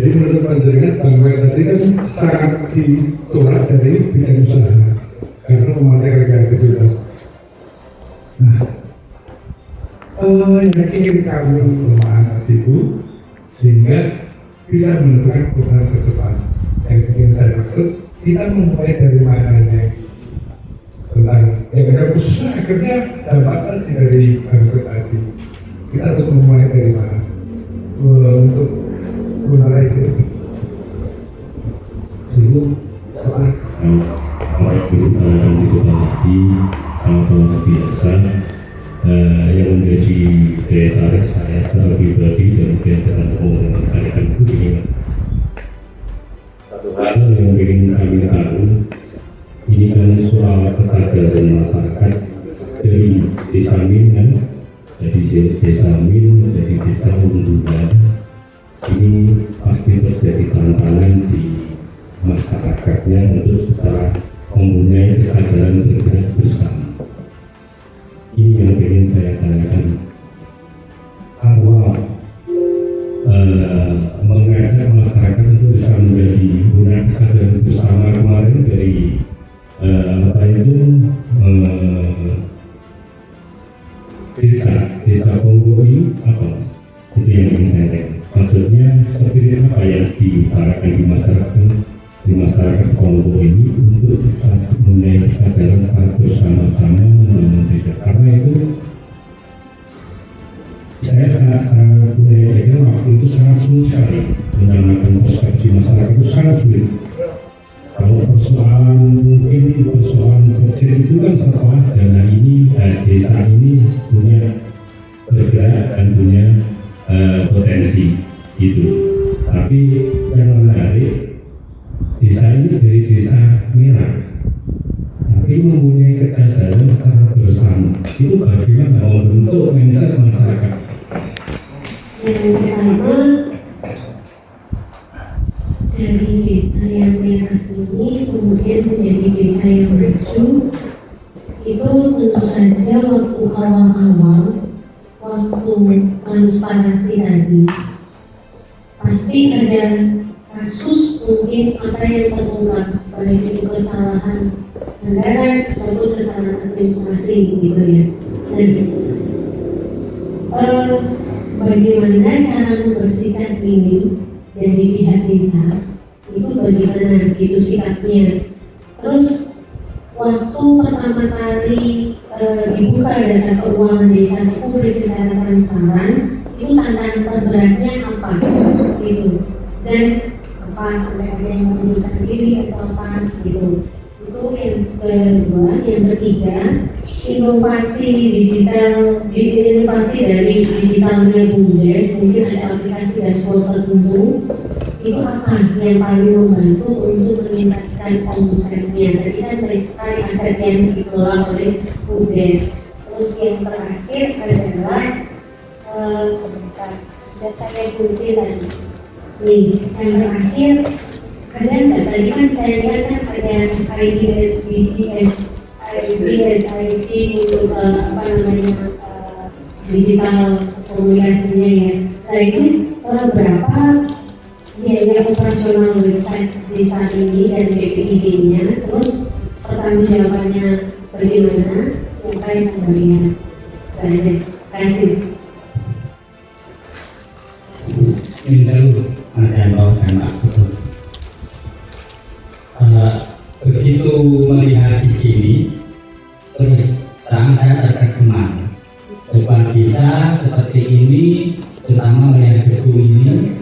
Jadi menurut panjenengan Bang Wer tadi kan sangat ditolak dari bidang usaha karena memakai kreativitas. Nah, yang ingin kami bermanfaat itu sehingga bisa menentukan program ke depan. Yang ingin saya maksud, kita memulai dari mananya tentang yang ada khususnya akhirnya dapatkan dari Bang Wer tadi. Kita harus memulai dari mana untuk sementara itu dulu orang itu tadi kalau biasa yang menjadi daya tarik saya secara pribadi dan mungkin secara umum dengan itu ini mas. Satu hal yang ingin kami tahu ini kan soal kesadaran masyarakat dari desa Min, jadi desa Min menjadi desa unggulan. Ini pasti terjadi tantangan di masyarakatnya untuk setelah mempunyai kesadaran bergerak bersama. Ini yang ingin saya tanyakan. Awal mengajak masyarakat untuk bisa menjadi punya kesadaran bersama kemarin dari desa Kongo ini apa mas? Itu yang ingin saya tanya. Maksudnya seperti apa yang diutarakan di masyarakat Kongo ini untuk bisa mempunyai kesadaran secara bersama-sama membangun desa. Karena itu saya sangat punya waktu itu sangat sulit sekali menyamakan persepsi masyarakat itu sangat sulit. Kalau persoalan mungkin persoalan kecil itu kan setelah dana ini desa ini punya bergerak dan punya potensi itu. Tapi yang menarik desa ini dari desa merah, tapi mempunyai kesadaran secara bersama. Itu bagaimana membentuk mindset masyarakat? Yang pertama, dari desa yang merah ini kemudian menjadi desa yang maju, itu tentu saja waktu awal-awal, waktu transparansi tadi, pasti ada kasus mungkin apa yang terungkap, baik itu kesalahan anggaran ataupun kesalahan administrasi gitu ya. Dan bagaimana cara membersihkan ini dari pihak desa itu bagaimana itu sikapnya. Terus waktu pertama kali dibuka data keuangan desa publik secara transparan, itu tantangan terberatnya apa gitu, dan apa sampai ada yang mengundurkan diri atau apa gitu. Itu yang kedua. Yang ketiga, inovasi dari digitalnya BUMDes, mungkin ada aplikasi dashboard tertentu. Itu apa yang paling membantu untuk meningkatkan omsetnya? Tadi kan baik sekali aset yang dikelola oleh BUMDes. Terus yang terakhir adalah sebentar, sudah saya kunci tadi. Nih, yang terakhir ada nggak? Tadi kan saya lihat kan ada IDSID untuk digital komunikasinya ya. Nah itu berapa biaya operasional website desa ini dan BPID-nya, terus pertanggungjawabannya bagaimana, siapa yang membayar? Terima kasih. Ini dulu Mas Yanto dan Pak Putu. Begitu melihat di sini, terus terang saya terkesima. Depan bisa seperti ini, terutama melihat gedung ini,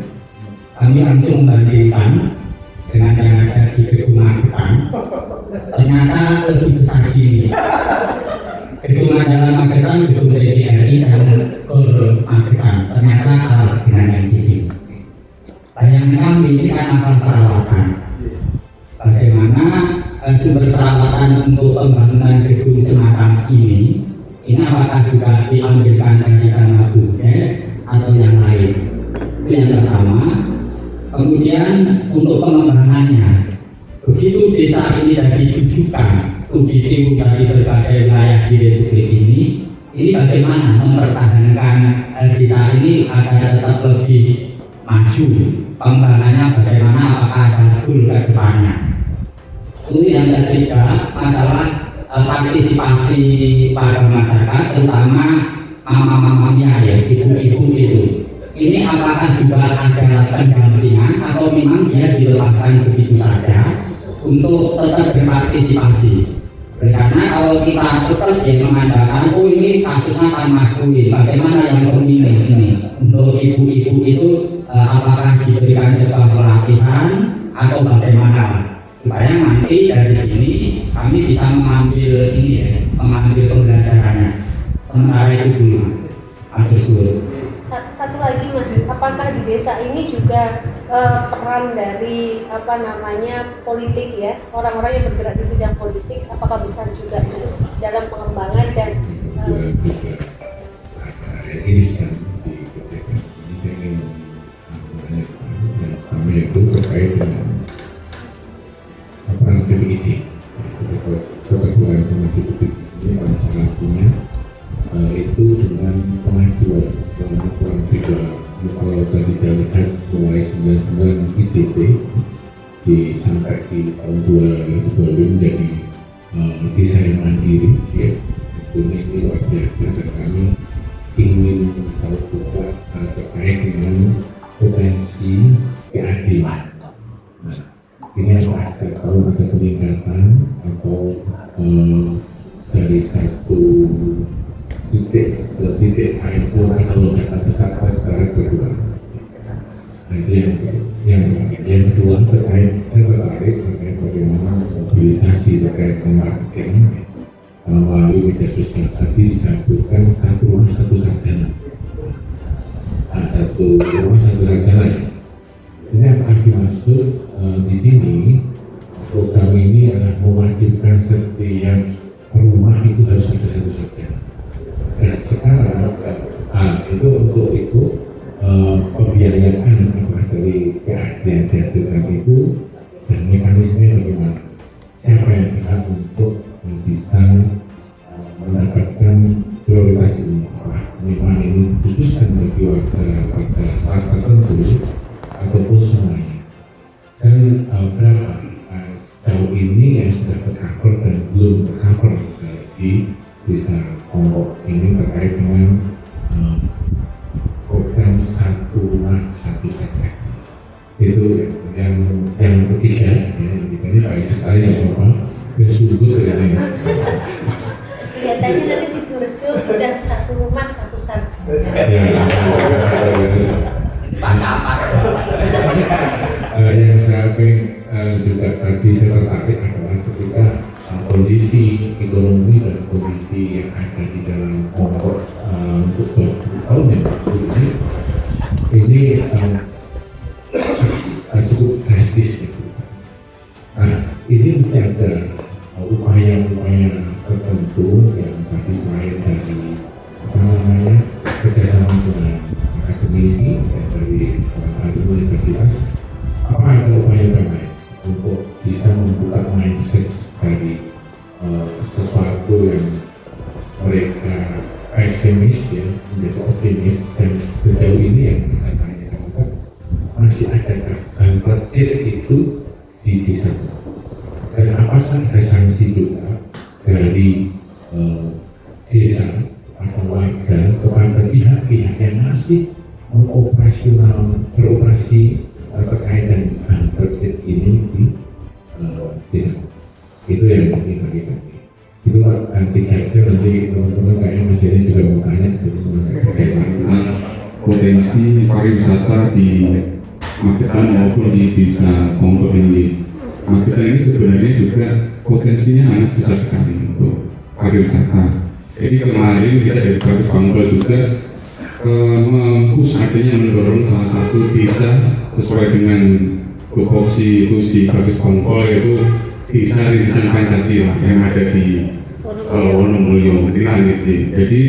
kami langsung membandingkan dengan yang ada di gedung Magetan. Ternyata lebih besar sini. Gedung Andalan Magetan, gedung TVRI dan Gor Magetan ternyata kalah dengan yang di sini. Bayangkan ini kan masalah perawatan. Bagaimana sumber perawatan untuk pembangunan gedung semacam ini apakah juga diambilkan dari dana BUMDes atau yang lain? Itu yang pertama. Kemudian untuk pengembangannya, begitu desa ini dari jujukan studi tim dari berbagai wilayah di Republik ini bagaimana mempertahankan desa ini agar tetap lebih maju maju pengembangannya bagaimana, apakah ada goal ke depannya. Itu yang ketiga, masalah partisipasi pada masyarakat, terutama mama-mamanya ya, ibu-ibu itu. Ini apakah juga ada pendampingan atau memang dia dilepaskan begitu saja untuk tetap berpartisipasi? Karena kalau kita tetap ya mengandalkan, oh ini kasusnya kan maskulin, bagaimana yang pemilih ini untuk ibu-ibu itu apakah diberikan sebuah pelatihan atau bagaimana, supaya nanti dari sini kami bisa mengambil ini ya, mengambil pembelajarannya. Sementara itu dulu, Mas. Satu lagi Mas, apakah di desa ini juga peran dari politik ya, orang-orang yang bergerak di bidang politik, apakah besar juga dalam pengembangan dan ini sekarang di ini yang kami itu terkait dengan peran PPID, kebetulan informasi publik ini pada salah satunya itu dengan pengajuan selama kurang 3 kalau tadi saya lihat mulai 99 ITP sampai di tahun 2020 menjadi desa yang mandiri ya. Ini luar biasa dan kami ingin tahu juga terkait dengan potensi keadilan. Nah, ini apakah kita tahu ada peningkatan atau dari satu titik itu atau data besar secara kedua. Nah itu yang kedua terkait bagaimana mobilisasi terkait marketing melalui media sosial. Tadi disebutkan satu rumah satu sarjana. Satu rumah satu sarjana. Ini apakah dimaksud di sini program ini adalah mewajibkan setiap rumah itu harus ada satu sarjana. Dan sekarang itu untuk itu pembiayaan apakah dari keahlian dihasilkan itu dan mekanismenya bagaimana? Siapa yang berhak untuk bisa mendapatkan prioritas ini? Memang ini khususkan bagi warga kelas tertentu ataupun semuanya. Dan berapa sejauh ini yang sudah tercover dan belum tercover di desa Ponggok ini terkait dengan program satu rumah satu sarjana. Itu yang ketiga, ini banyak sekali yang bersungguh dengan kelihatannya nanti Sidoarjo sudah satu rumah satu sarjana. Yang saya ingin juga tadi saya tertarik adalah ketika kondisi ekonomi dan kondisi yang ada di dalam Ponggok untuk 20 tahun yang lalu ini cukup drastis gitu. Nah ini mesti ada upaya-upaya tertentu yang tadi selain dari kerjasama dengan akademisi dan dari universitas, apa ada upaya lain untuk bisa membuka mindset dari sesuatu yang mereka pesimis ya menjadi optimis, dan sejauh ini yang saya tanya masih adakah hal kecil itu di desa, dan apakah ada sanksi juga dari desa atau warga kepada pihak-pihak yang masih beroperasi terkait dengan hal kecil ini di desa. Itu yang penting bagi kami. Itu Pak, tiga itu nanti teman-teman kayaknya Mas Denny juga mau tanya potensi pariwisata di Magetan maupun di desa Ponggok ini. Magetan ini sebenarnya juga potensinya sangat besar sekali untuk pariwisata. Jadi kemarin kita dari Bagus Ponggok juga artinya mendorong salah satu desa sesuai dengan tupoksi itu si Bagus Ponggok, yaitu desa Irisan Pancasila yang ada di Wonomulyo di Langit. Jadi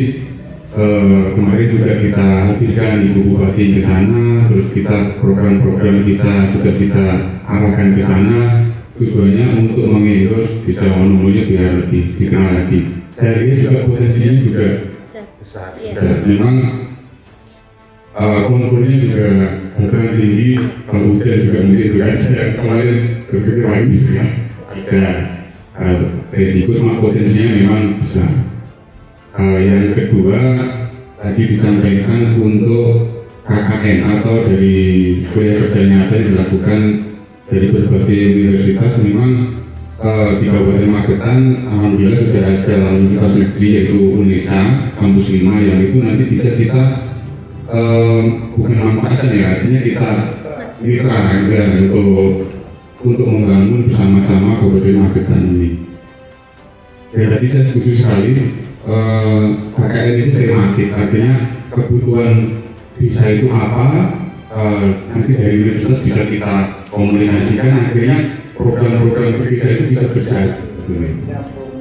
kemarin juga kita hadirkan Ibu Bupati ke sana, terus kita program-program kita juga kita arahkan ke sana, tujuannya untuk mengendorse desa Wonomulyo biar lebih dikenal lagi. Saya lihat juga potensinya juga besar. Ya. Dan memang konturnya juga dataran tinggi, kalau hujan juga mungkin juga saya kemarin berpikir wah ini sudah ada resiko, cuma potensinya memang besar. Yang kedua tadi disampaikan untuk KKN atau dari kuliah kerja nyata yang dilakukan dari berbagai universitas. Memang di Kabupaten Magetan alhamdulillah sudah ada universitas negeri yaitu UNESA kampus 5 yang itu nanti bisa kita bukan manfaatkan ya, artinya kita mitra ya, untuk membangun bersama-sama Kabupaten Magetan ini. Ya tadi saya setuju sekali, KKN itu tematik, artinya kebutuhan desa itu apa, nanti dari universitas bisa kita komunikasikan, akhirnya program-program desa itu bisa berjalan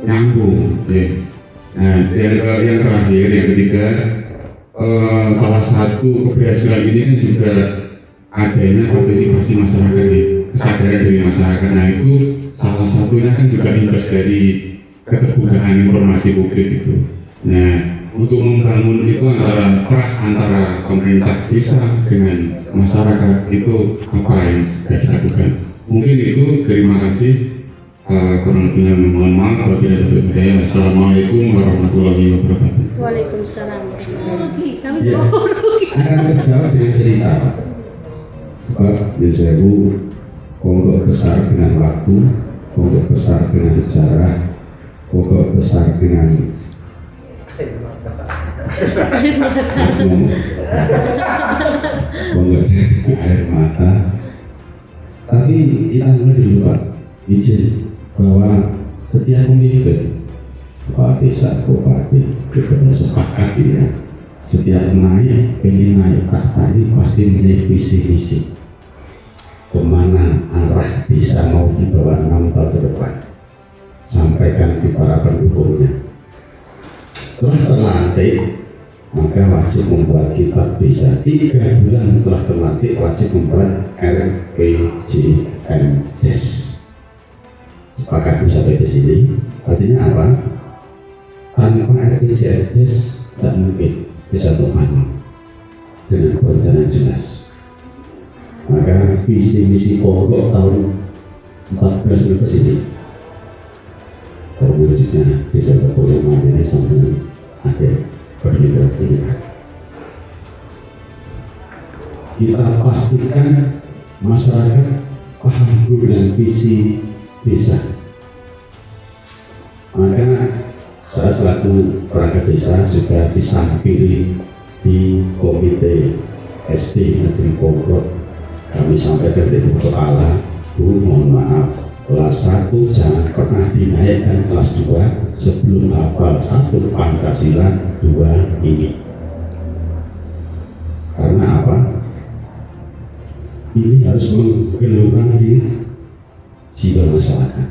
nyambung ya. Nah yang terakhir, yang ketiga, salah satu keberhasilan ini kan juga adanya partisipasi masyarakat ya, kesadaran dari masyarakat. Nah itu salah satunya kan juga imbas dari keterbukaan informasi publik itu. Nah untuk membangun itu antara pemerintah desa dengan masyarakat itu apa yang sudah dilakukan? Mungkin itu, terima kasih. Kurang lebihnya mohon maaf apabila ada berbeda. Assalamualaikum warahmatullahi wabarakatuh. Waalaikumsalam. Ya, akan terjawab dengan cerita Pak. Sebab Yosewu pondok besar dengan waktu, pondok besar dengan sejarah, pondok besar dengan pondok air mata. Tapi kita mulai dulu Pak, izin bahwa setiap pemimpin kepala desa, bupati, kita sepakat ya, setiap ingin naik tahta ini pasti memiliki visi misi kemana arah desa mau dibawa 6 tahun ke depan, sampaikan di para pendukungnya. Setelah terlantik maka wajib membuat kitab desa. 3 bulan setelah terlantik wajib membuat RPJMS. Sepakat sampai di sini. Artinya apa? Tanpa RPJMS tidak mungkin bisa terbangun dengan perencanaan jelas. Maka visi misi pokok tahun 14 ke sini terwujudnya bisa berpuluh ini sampai akhir pendidikan. Kita pastikan masyarakat paham dengan visi desa. Maka saya selaku perangkat desa juga disampiri di komite SD Negeri Pongkrok. Kami sampaikan dari Allah, Bu mohon maaf, kelas 1 jangan pernah dinaikkan kelas 2 sebelum hafal 1 Pancasila, 2 ini. Karena apa? Ini harus menggelurkan di jiwa masyarakat.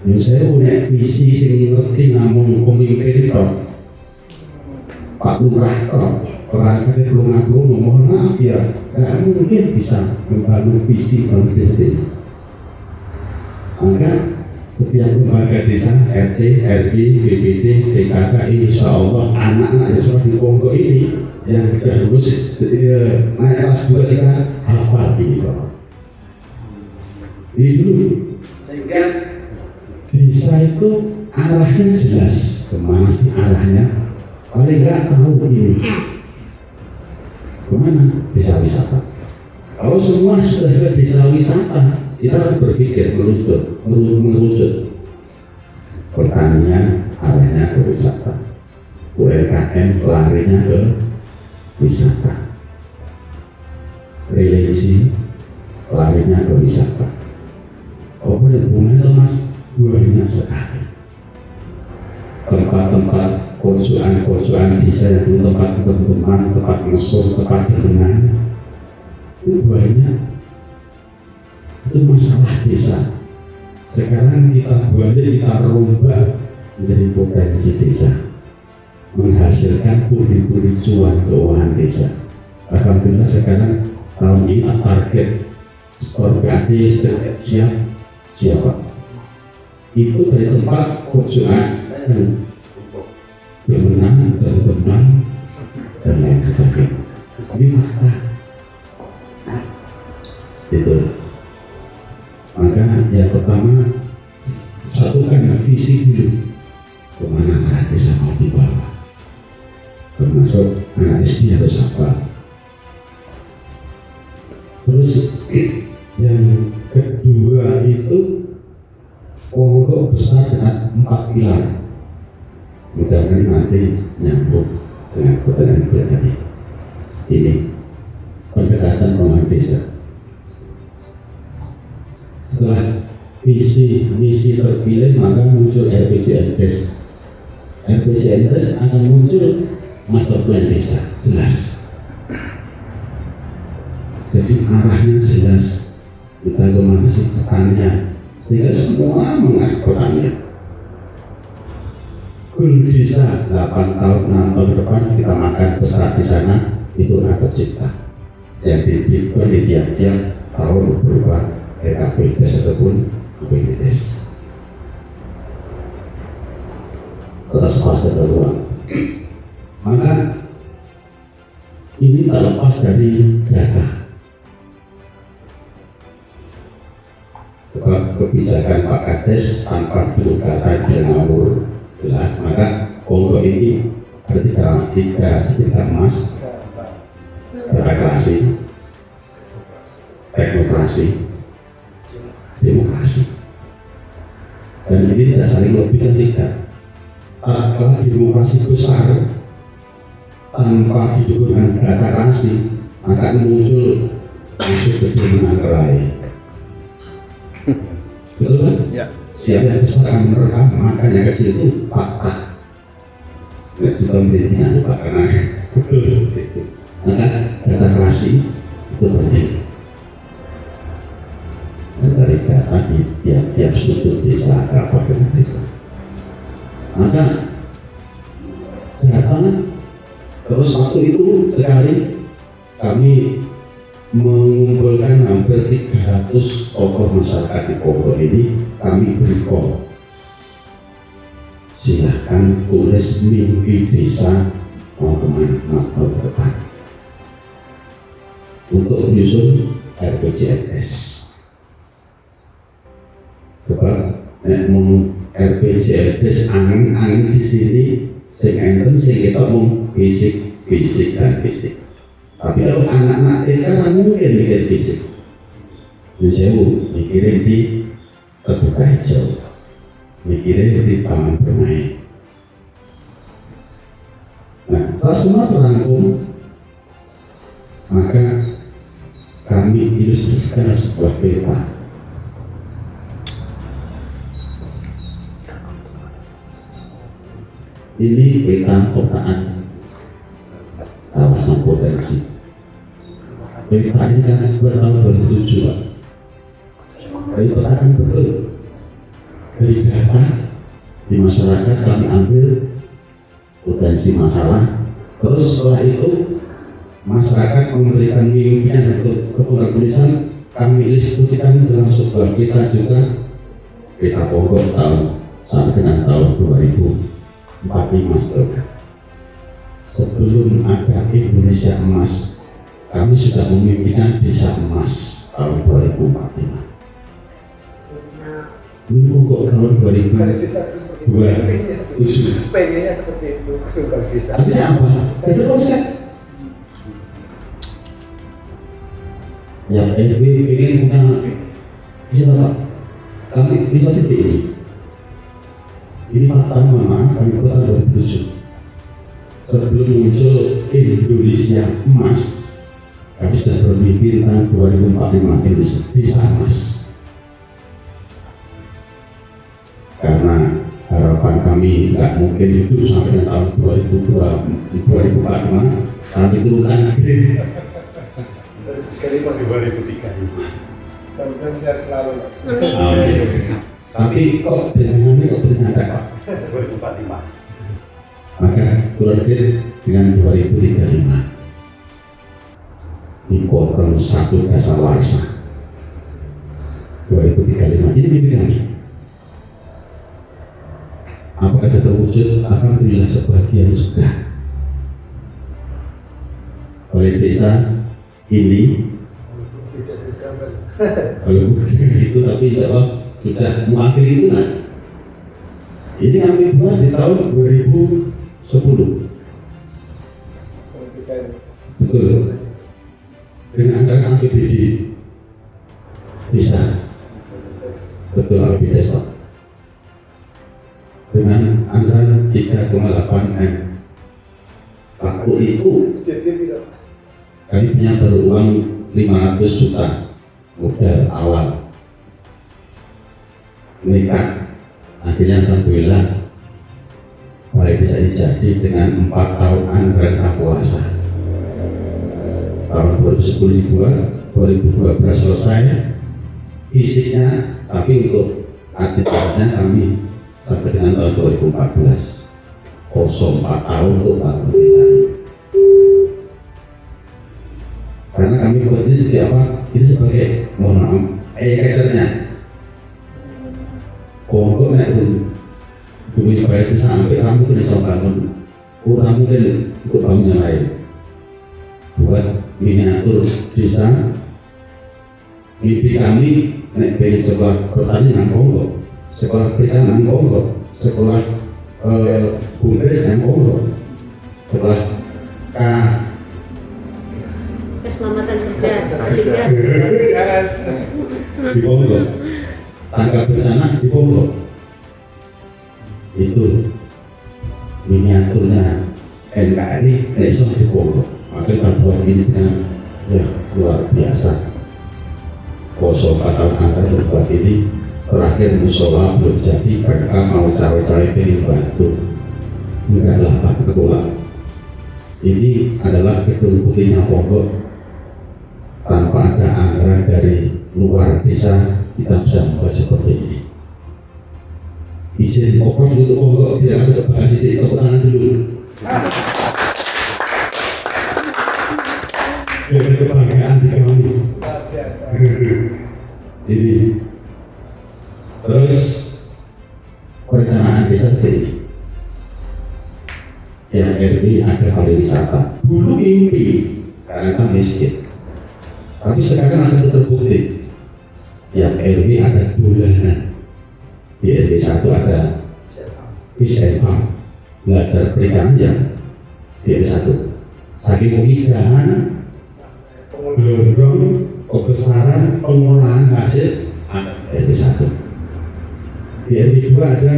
Ya, saya punya visi yang ngerti namun pemimpin itu Pak Lurah perangkat itu mohon maaf ya, nggak mungkin bisa membangun visi pemimpin ini. Maka setiap lembaga desa, RT, RW, BPD, PKK, insya Allah anak-anak yang sudah di Ponggo ini yang sudah lulus naik kelas 2 kita hafal ini Bapak. Ini dulu sehingga desa itu arahnya jelas, kemana sih arahnya, paling nggak tahu ini kemana desa wisata. Kalau semua sudah ke desa wisata, kita berpikir merucut. Pertanian arahnya ke wisata, UMKM larinya ke wisata, religi larinya ke wisata. Oh benar-benar Mas, banyak sekali tempat-tempat pojokan desa yang tempat teman, tempat mesum, tempat dengan itu banyak. Itu masalah desa. Sekarang kita balik, kita rubah menjadi potensi desa, menghasilkan pundi-pundi cuan keuangan desa. Alhamdulillah sekarang tahun ini target skor PAD setiap siapa? Itu dari tempat pojokan saya bermenang, berteman, dan lain sebagainya. Ini fakta. Itu. Maka yang pertama, satukan visi dulu kemana anak desa mau dibawa, termasuk anak SD harus apa. Terus yang kedua itu pokok besar dengan 4 pilar. Mudah-mudahan nanti nyambung dengan pertanyaan tadi. Ini pendekatan pembangunan desa. Setelah visi misi terpilih, maka muncul RPJMDes. RPJMDes akan muncul master plan desa, jelas. Jadi arahnya jelas. Kita kemana sih petanya? Sehingga semua mengakurkannya. Goal desa 8 tahun, 6 tahun ke depan kita makan besar di sana, itu akan tercipta. Yang dibikin di tiap-tiap tahun berubah RKP desa ataupun APBDes. Atas fase peluang. Maka ini terlepas dari data. Sebab kebijakan Pak Kades tanpa data dia ngawur jelas. Maka pokok ini ada tiga emas: demokrasi, teknokrasi, demokrasi. Dan ini tidak saling lebih dan tidak. Kalau demokrasi besar tanpa didukung dengan demokrasi, maka muncul masuk ke dunia gerai. Betul kan? Ya. Siapa yang besar akan merekam, maka yang kecil itu fakta. Nggak bisa berhenti Pak, karena betul itu. Maka demokrasi itu penting. Mencari data di tiap sudut desa, kabupaten desa. Maka data terus waktu itu sekali kami mengumpulkan hampir 300 tokoh masyarakat di Pokok ini, kami beri call. Silahkan tulis mimpi desa mau kemana tahun depan untuk menyusun RPJMDes. Sebab RPJMDes angin di sini sing enten sing kita fisik dan fisik. Tapi kalau anak-anak TK kan mungkin mikir fisik. Jauh mikirin di terbuka hijau, mikirin di taman bermain. Nah, setelah semua terangkum, maka kami ilustrasikan sebuah peta. Ini peta petaan kawasan potensi. Peta ini kan buat tahun 2007 Pak. Dari peta kan betul. Dari data di masyarakat kami ambil potensi masalah. Terus setelah itu masyarakat memberikan mimpian dan tulisan, kami ilustrasikan dalam sebuah peta juga, peta pokok tahun sampai dengan tahun 2045. Sebelum ada Indonesia Emas, kami sudah memimpikan Desa Emas tahun 2045. Ini pokok tahun 2027. Pengennya seperti itu. Artinya apa? Itu konsep. Ya, pengen punya bisa Pak. Kami bisa seperti ini. Ini fakta, mohon maaf, kami tahun 2007. Sebelum muncul Indonesia Emas, kami sudah bermimpi tentang 2045 Indonesia Desa Emas. Karena harapan kami nggak mungkin hidup sampai dengan tahun 2045, kami turunkan Sekali mau di 2035. Mudah-mudahan sehat selalu. Amin. Tapi kok dengan ada Pak 2045. maka target dengan 2035 dipotong satu dasawarsa 2035 ini mimpi kami. Apakah sudah terwujud? Alhamdulillah sebagian sudah. oleh desa ini. Kalau bukan itu, tapi insya Allah sudah mewakili itu kan. Ini kami buat di tahun 2010. Betul. Dengan anggaran APBD bisa. Betul, APBD desa. Dengan anggaran 3,8 M. Waktu itu kami punya baru uang 500 juta modal awal menikah. Akhirnya alhamdulillah balai desa ini jadi dengan 4 tahun anggaran prapuasa. Tahun 2010 dibuat, 2012 selesai fisiknya, tapi untuk aktivitasnya kami sampai dengan tahun 2014. 04 tahun untuk bangun desa. Karena kami buat ini seperti apa? Ini sebagai mohon maaf, kecernya. Pokok nak itu dulu supaya bisa sampai kamu ke desa bangun, kurang mungkin untuk bangun yang lain. Buat miniatur desa. Mimpi kami nek pengen sekolah pertanian nang Kongo, sekolah perikanan nang Kongo, sekolah bumdes nang Kongo, sekolah Keselamatan kerja ketiga di Kongo, tangkap bencana di Kongo. Itu miniaturnya NKRI Desa di Kongo. Maka kita buat ini dengan ya luar biasa. 04 tahun angkat berbuat ini. Terakhir musola belum jadi, mereka mau cawe-cawe pengen bantu. Enggak lah Pak Ketua. Ini adalah gedung putihnya Kongo. Tanpa ada anggaran dari luar desa, kita bisa membuat seperti ini. Izin pokok untuk Kongo, biar ada bahas ini, tepuk tangan dulu. Biar kebanggaan di kami. Ini terus perencanaan desa seperti ini. Yang RW ada pariwisata. Dulu mimpi karena kita miskin. Tapi sekarang ada terbukti. Yang RW ada dolanan. Di RW 1 ada SMA, belajar perikanan yang di RW 1. Saking pemisahan, gelondong, pembesaran, pengolahan hasil ada RW 1. Di RW 2 ada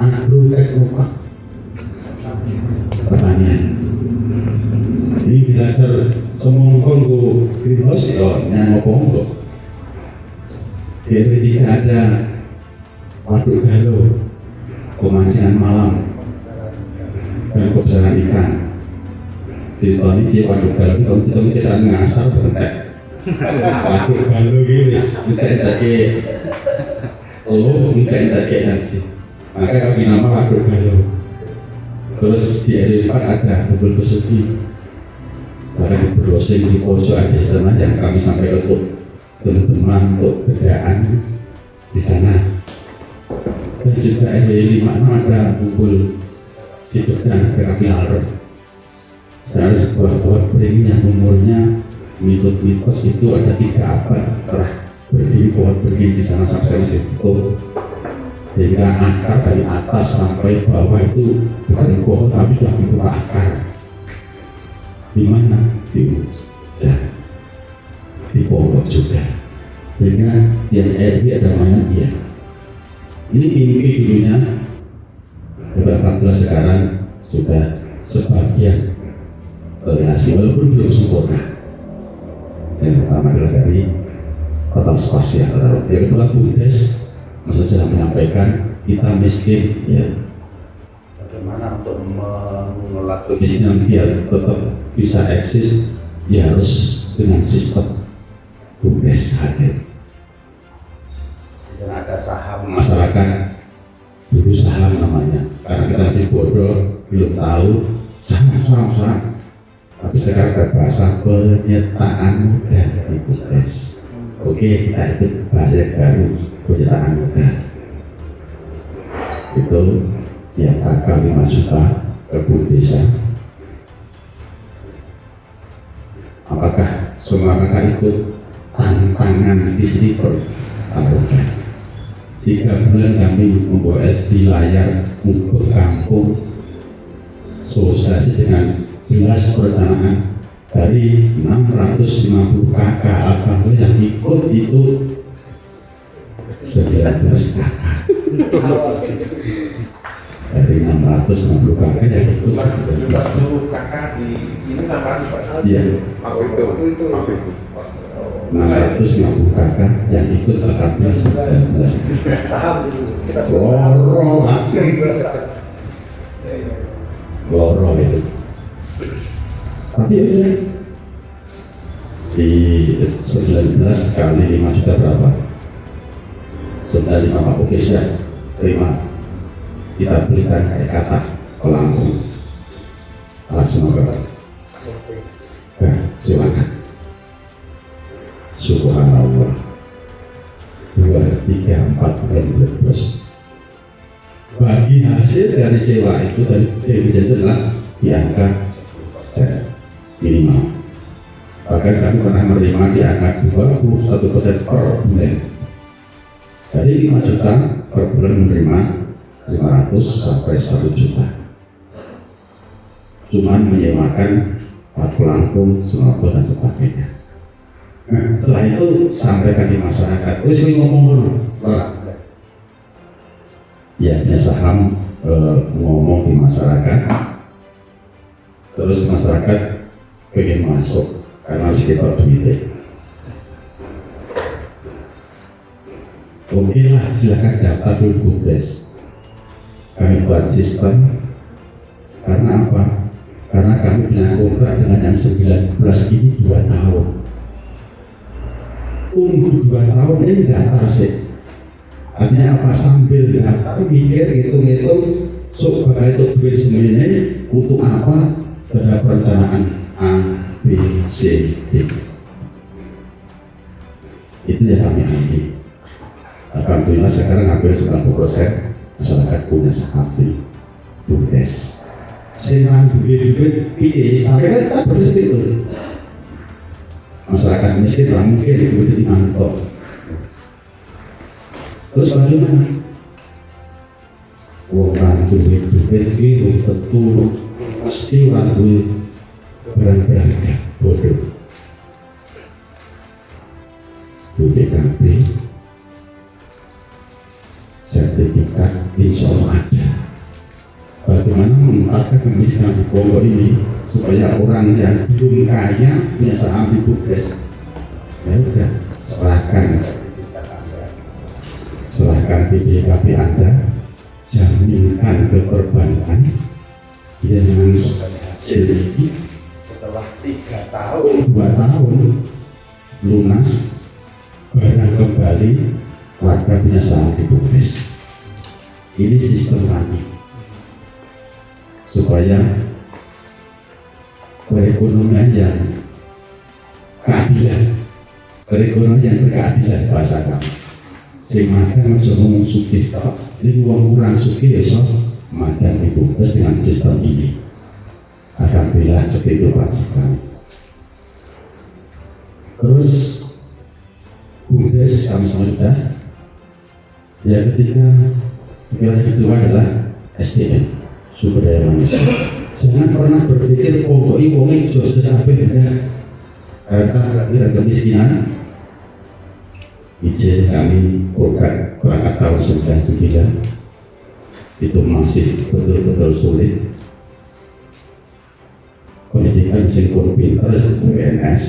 agroteknopark pertanian. Ini belajar semongkong ku greenhouse ya nyanyi ponggo. Di RW 3 ada waduk galuh, pemancing malam dan pembesaran ikan. Di tahun ini waduk galuh kita ngasar bentek. Waduk galuh ini kita ke nasi. Maka kami nama waduk galuh. Terus di RW 4 ada bubur kesuki. Bahkan di browsing di pojok ada di sana yang kami sampai untuk teman-teman untuk kerjaan di sana. Dan juga RW 5 ada bubur hidup dan kerapian. Saya sebuah pohon beringin yang umurnya mitos itu ada 3 abad telah berdiri pohon beringin di sana sampai masih tutup. Sehingga akar dari atas sampai bawah itu bukan pohon tapi sudah dibuka akar. Di mana? Di Ujah, di Pondok juga. Sehingga yang RW ada namanya dia. Ini mimpi dulunya. 14 sekarang sudah sebagian berhasil walaupun belum sempurna. Yang pertama adalah dari kota spasial. Yang kedua BUMDes sudah menyampaikan kita miskin ya. Bagaimana untuk mengelola kemiskinan biar tetap bisa eksis ya harus dengan sistem BUMDes hadir. Di sana ada saham masyarakat, dulu saham namanya. Karena kita masih bodoh, belum tahu saham. Tapi sekarang ada bahasa penyertaan modal di BUMDes. Oke, kita ikut bahasa yang baru, penyertaan modal. Itu yang kakak 5 juta ke Bu Desa semua kakak ikut tantangan di sini pertarungan. 3 bulan kami membawa SD layar ukur kampung sosialisasi dengan jelas perencanaan. Dari 650 kakak alhamdulillah yang ikut itu 19 kakak. Dari 650 kakak yang ikut 19 kakak di ini 600 Pak. Iya. Apa itu? 650 kakak yang ikut alhamdulillah 19. Saham dulu. Kita loro itu. Tapi ya, di 19 kali 5 juta berapa? 95 Pak. Oke, saya terima. Kita belikan kayak kata ke Lampung. Langsung Bapak. Silakan. Subhanallah. 2, 3, 4 bulan bos. Bagi hasil dari sewa itu dari dividen itu adalah di angka minimal. Bahkan kami pernah menerima di angka 21% per bulan. Dari 5 juta per bulan menerima 500 sampai 1 juta. Cuman menyewakan Pak Lampung, Senoto dan sebagainya. Nah, setelah itu sampaikan di masyarakat. Wis ngomong dulu. Ya, saham ngomong di masyarakat. Terus masyarakat pengen masuk karena harus kita duitnya. Oke lah, silakan daftar dulu BUMDes. Kami buat sistem. Karena apa? Karena kami punya kontrak dengan yang 19 ini 2 tahun. Tunggu 2 tahun ini daftar sih. Artinya apa? Sambil daftar mikir hitung-hitung sok bakal itu duit semuanya untuk apa? Pada perencanaan A, B, C, D. Itu yang kami ambil. Alhamdulillah sekarang hampir 90% masyarakat punya saham di BUMDes. Senang duit sampai kan seperti itu. Masyarakat miskin tak mungkin duit dimantau. Terus bagaimana? Orang duit itu tentu pasti orang duit berharga bodoh. BPKB sertifikat insya Allah ada. Bagaimana menuntaskan kemiskinan di Kongo ini supaya orang yang belum kaya punya saham di BUMDes? Ya udah, serahkan BPKB Anda, jaminkan ke perbankan dengan hasil ini setelah 3 tahun 2 tahun lunas, barang kembali, warga punya saham di BUMDes. Ini sistem kami supaya perekonomian yang keadilan, perekonomian yang berkeadilan bahasa kami. Sehingga makan bisa ngomong sugih, ini uang kurang sugih ya so, makan di BUMDes dengan sistem ini. Alhamdulillah seperti itu Pak sekali. Terus BUMDes kami sudah. Yang ketiga, yang kedua adalah SDM, sumber daya manusia. Jangan pernah berpikir pokoknya wongnya jos sampai benda karena kemiskinan. Izin kami berangkat tahun 99 itu masih betul-betul sulit. Pendidikan singkong pintar seperti PNS,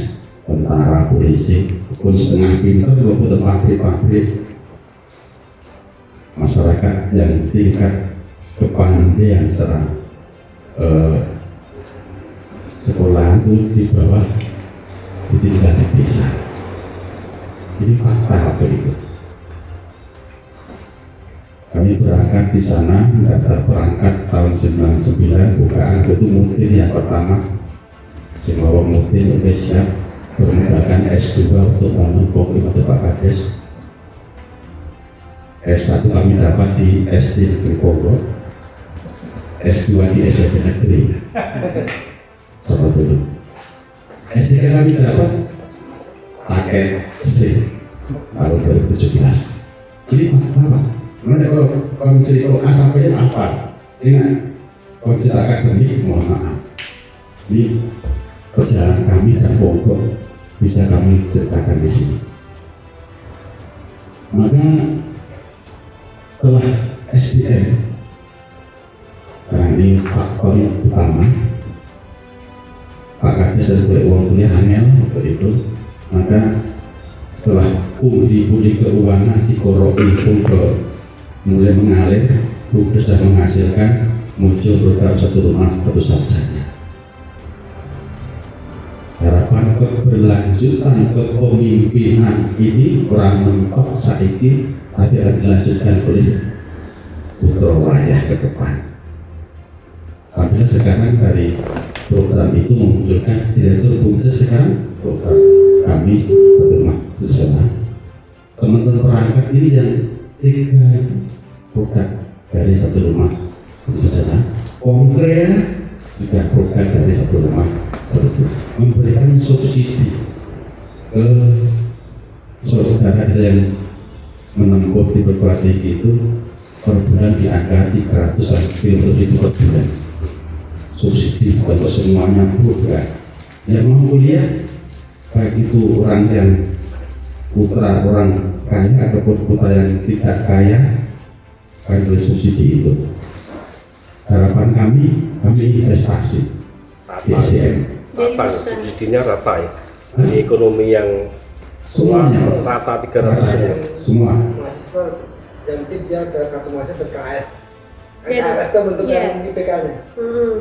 tentara, polisi, pun setengah pintar belum betul pabrik-pabrik. Masyarakat yang tingkat kepandaian secara sekolah itu di bawah ditinggal di desa. Ini fakta begitu. Kami berangkat di sana, daftar perangkat tahun 99, bukaan itu mutin yang pertama. Semua mutin udah siap menggunakan S2 untuk bangun pokok atau Pak Kades. S1 kami dapat di SD Negeri Bogor, S2 di SMP Negeri. Coba dulu. S3 kami dapat paket C tahun 2017. Jadi apa? Mereka kalau cerita A sampai Z apa? Ingat, kalau cerita akademik mohon maaf. Ini perjalanan kami dan pokok bisa kami ceritakan di sini. Maka setelah SDM, karena ini faktor yang utama, Pak Kades dan boleh uang kuliah angel waktu itu, maka setelah budi keuangan dikoroi pun mulai mengalir, Bukdes dan menghasilkan muncul program satu rumah satu sarjana. Harapan keberlanjutan kepemimpinan ini kurang mentok saiki, tapi akan dilanjutkan oleh putra wayah ke depan. Apabila sekarang dari program itu memunculkan direktur Bukdes, sekarang program kami berumah bersama teman-teman perangkat ini yang 3 produk dari satu rumah satu sarjana, konkret juga produk dari satu rumah satu, memberikan subsidi ke saudara yang menempuh di perguruan tinggi itu per bulan di angka 350.000 per bulan. Subsidi bukan untuk semuanya, bukan. Yang mau kuliah, baik itu orang yang putra orang kaya ataupun putra yang tidak kaya, akan boleh subsidi itu. Harapan kami investasi di SDM. Rata, subsidinya rata ya. Ini ekonomi yang Semuanya rata 300 semua. Mahasiswa yang dia ada kartu mahasiswa BKS. Iya, BKS itu bentuk iya. yang IPK-nya.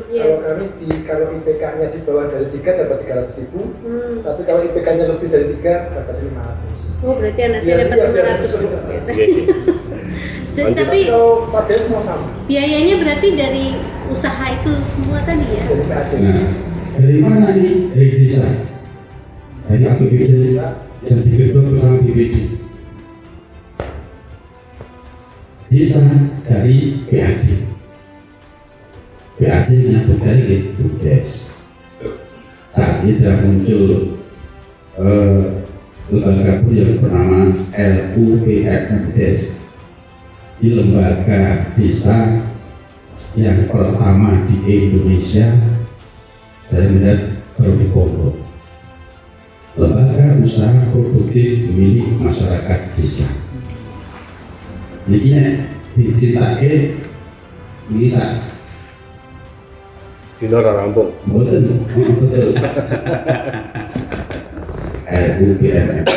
Iya. Kalau kami kalau IPK-nya di bawah dari 3 dapat 300.000, tapi kalau IPK-nya lebih dari 3 dapat 500. Oh, berarti anak Iya, saya dapat iya, 500. Tapi kalau pakai semua sama. biayanya berarti dari usaha itu semua tadi ya? Dari PAD. Nah, dari mana ini? Dari desa. Dari APBD desa yang digedor bersama BPD. Desa dari PAD. PAD menyambut dari Bukdes. Saat ini sudah muncul lembaga yang bernama LUPMDes. Di lembaga desa yang pertama di Indonesia, saya melihat baru di Kongo. Lembaga usaha produktif milik masyarakat desa. Ini diceritakan ini sak Dino rampung. betul. LUPMMS,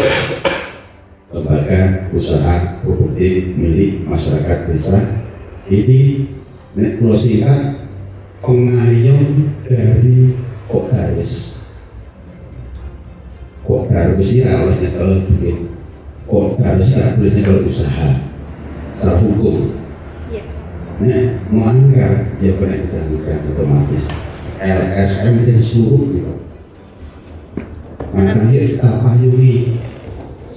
lembaga usaha produktif milik masyarakat desa. Ini nek pulau singkat pengayom dari Kokdaris. Kokdaris ini oleh nyetel bikin. Kokdaris tidak boleh nyetel usaha secara hukum. Iya. Nek melanggar ya kena didahulukan otomatis. LSM itu seluruh gitu. Makanya kita payungi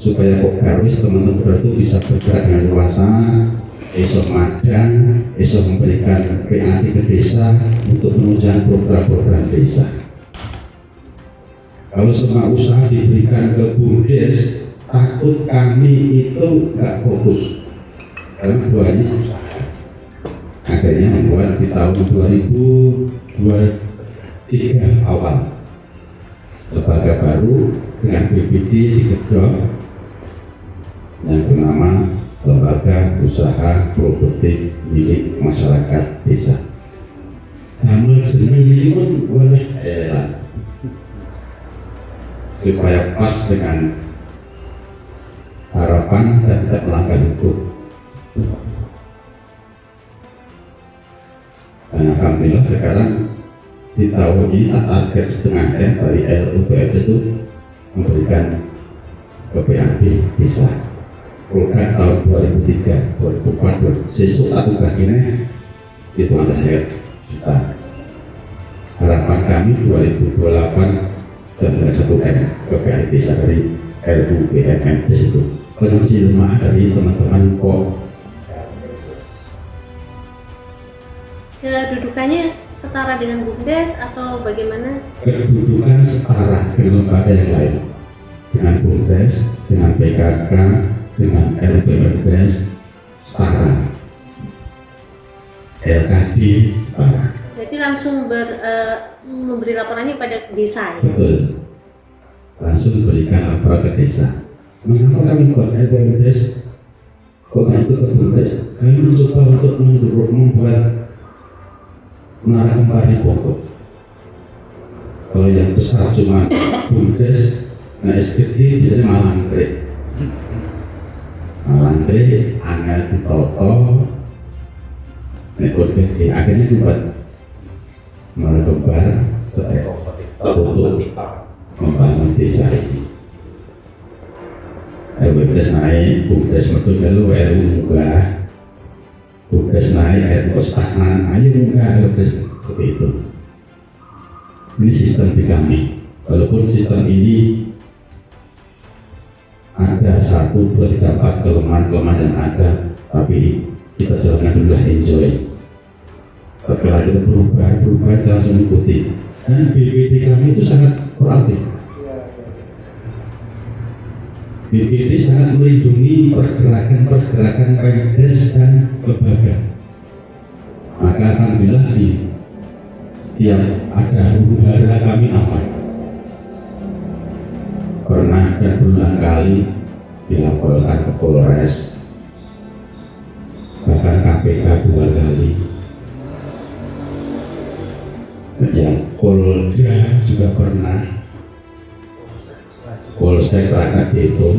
supaya Kokdaris teman-teman itu bisa bergerak dengan luasa, esok madang, esok memberikan PAD ke desa untuk menunjang program-program desa. Kalau semua usaha diberikan ke Bukdes, takut kami itu nggak fokus karena banyak usaha. Akhirnya membuat di tahun 2023 awal lembaga baru dengan BPD digedor yang bernama Lembaga Usaha Produktif Milik Masyarakat Desa. Namun senang ini pun boleh supaya pas dengan harapan dan tidak melanggar hukum. Dan alhamdulillah sekarang di tahun ini target setengah M dari LUPM itu memberikan ke PAD bisa program tahun 2003, 2004, sesuk satu ini itu ada saya juta. Harapan kami 2028 dan dengan 1 M ke PAD desa dari LUPM di situ. Penjelmaan dari teman-teman kok. Kedudukannya setara dengan Bukdes atau bagaimana? Kedudukan setara dengan lembaga yang lain. dengan BUMDes, dengan PKK, dengan LPMDes setara, LKD setara. Berarti langsung memberi laporannya pada desa ya? Betul, langsung berikan laporan ke desa. Mengapa kami buat LPMDes? Kok nggak ikut ke BUMDes? Kami mencoba untuk membuat menara kembar di Bogor. Kalau yang besar cuma BUMDes, nah SKD biasanya Malangkrik, angel ditoto, akhirnya dibuat menara kembar untuk membangun desa ini. BUMDes naik, BUMDes metu lalu RU munggah, BUMDes naik, RU stagnan, ayo munggah, BUMDes seperti itu. Ini sistem di kami. Walaupun sistem ini ada 1, 2, 3, 4 kelemahan yang ada, tapi kita jalankan dulu, enjoy. Setelah kita berubah kita langsung ikuti. Dan BPD kami itu sangat proaktif. BPD sangat melindungi pergerakan Pemdes dan lembaga. Maka alhamdulillah di setiap ada huru-hara kami aman. Pernah dan berulang kali dilaporkan ke Polres, bahkan KPK 2 kali. Yang Polda juga pernah, Polsek Rakyat itu.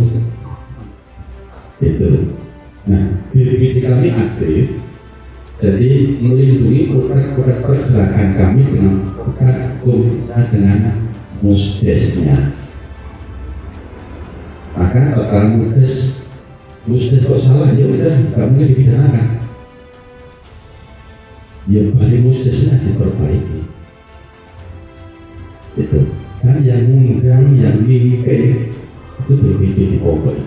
Nah, BPD kami aktif, jadi melindungi produk pergerakan kami dengan produk bisa dengan musdesnya. Maka kalau musdes kok salah, ya udah nggak mungkin dipidanakan. Ya balik musdesnya diperbaiki. Itu. Dan yang mengundang, yang mimpi itu BPD di Bogor.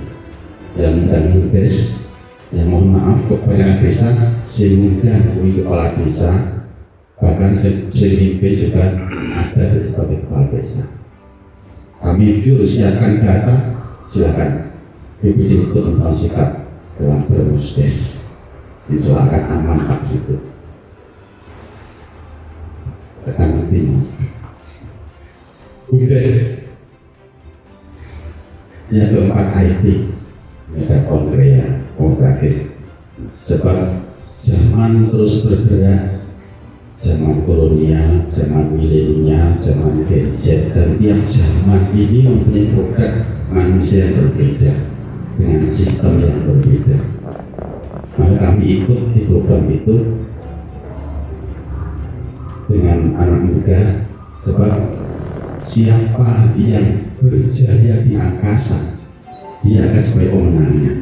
Yang mengundang musdes, yang mohon maaf kepada desa, sehingga kepala desa, bahkan sehingga juga ada dari sebagai kepala desa. Kami siapkan data, silakan BPD untuk menentukan sikap dalam bermusdes. Silakan aman Pak situ. Tekan timur. BUMDes. Yang keempat IT. Ada konkretif. Sebab zaman terus bergerak, zaman kolonial, zaman milenial, zaman Gen Z, dan tiap zaman ini mempunyai produk manusia yang berbeda dengan sistem yang berbeda. Maka kami ikut di program itu dengan anak muda, sebab siapa yang berjaya di angkasa, dia akan sebagai pemenangnya.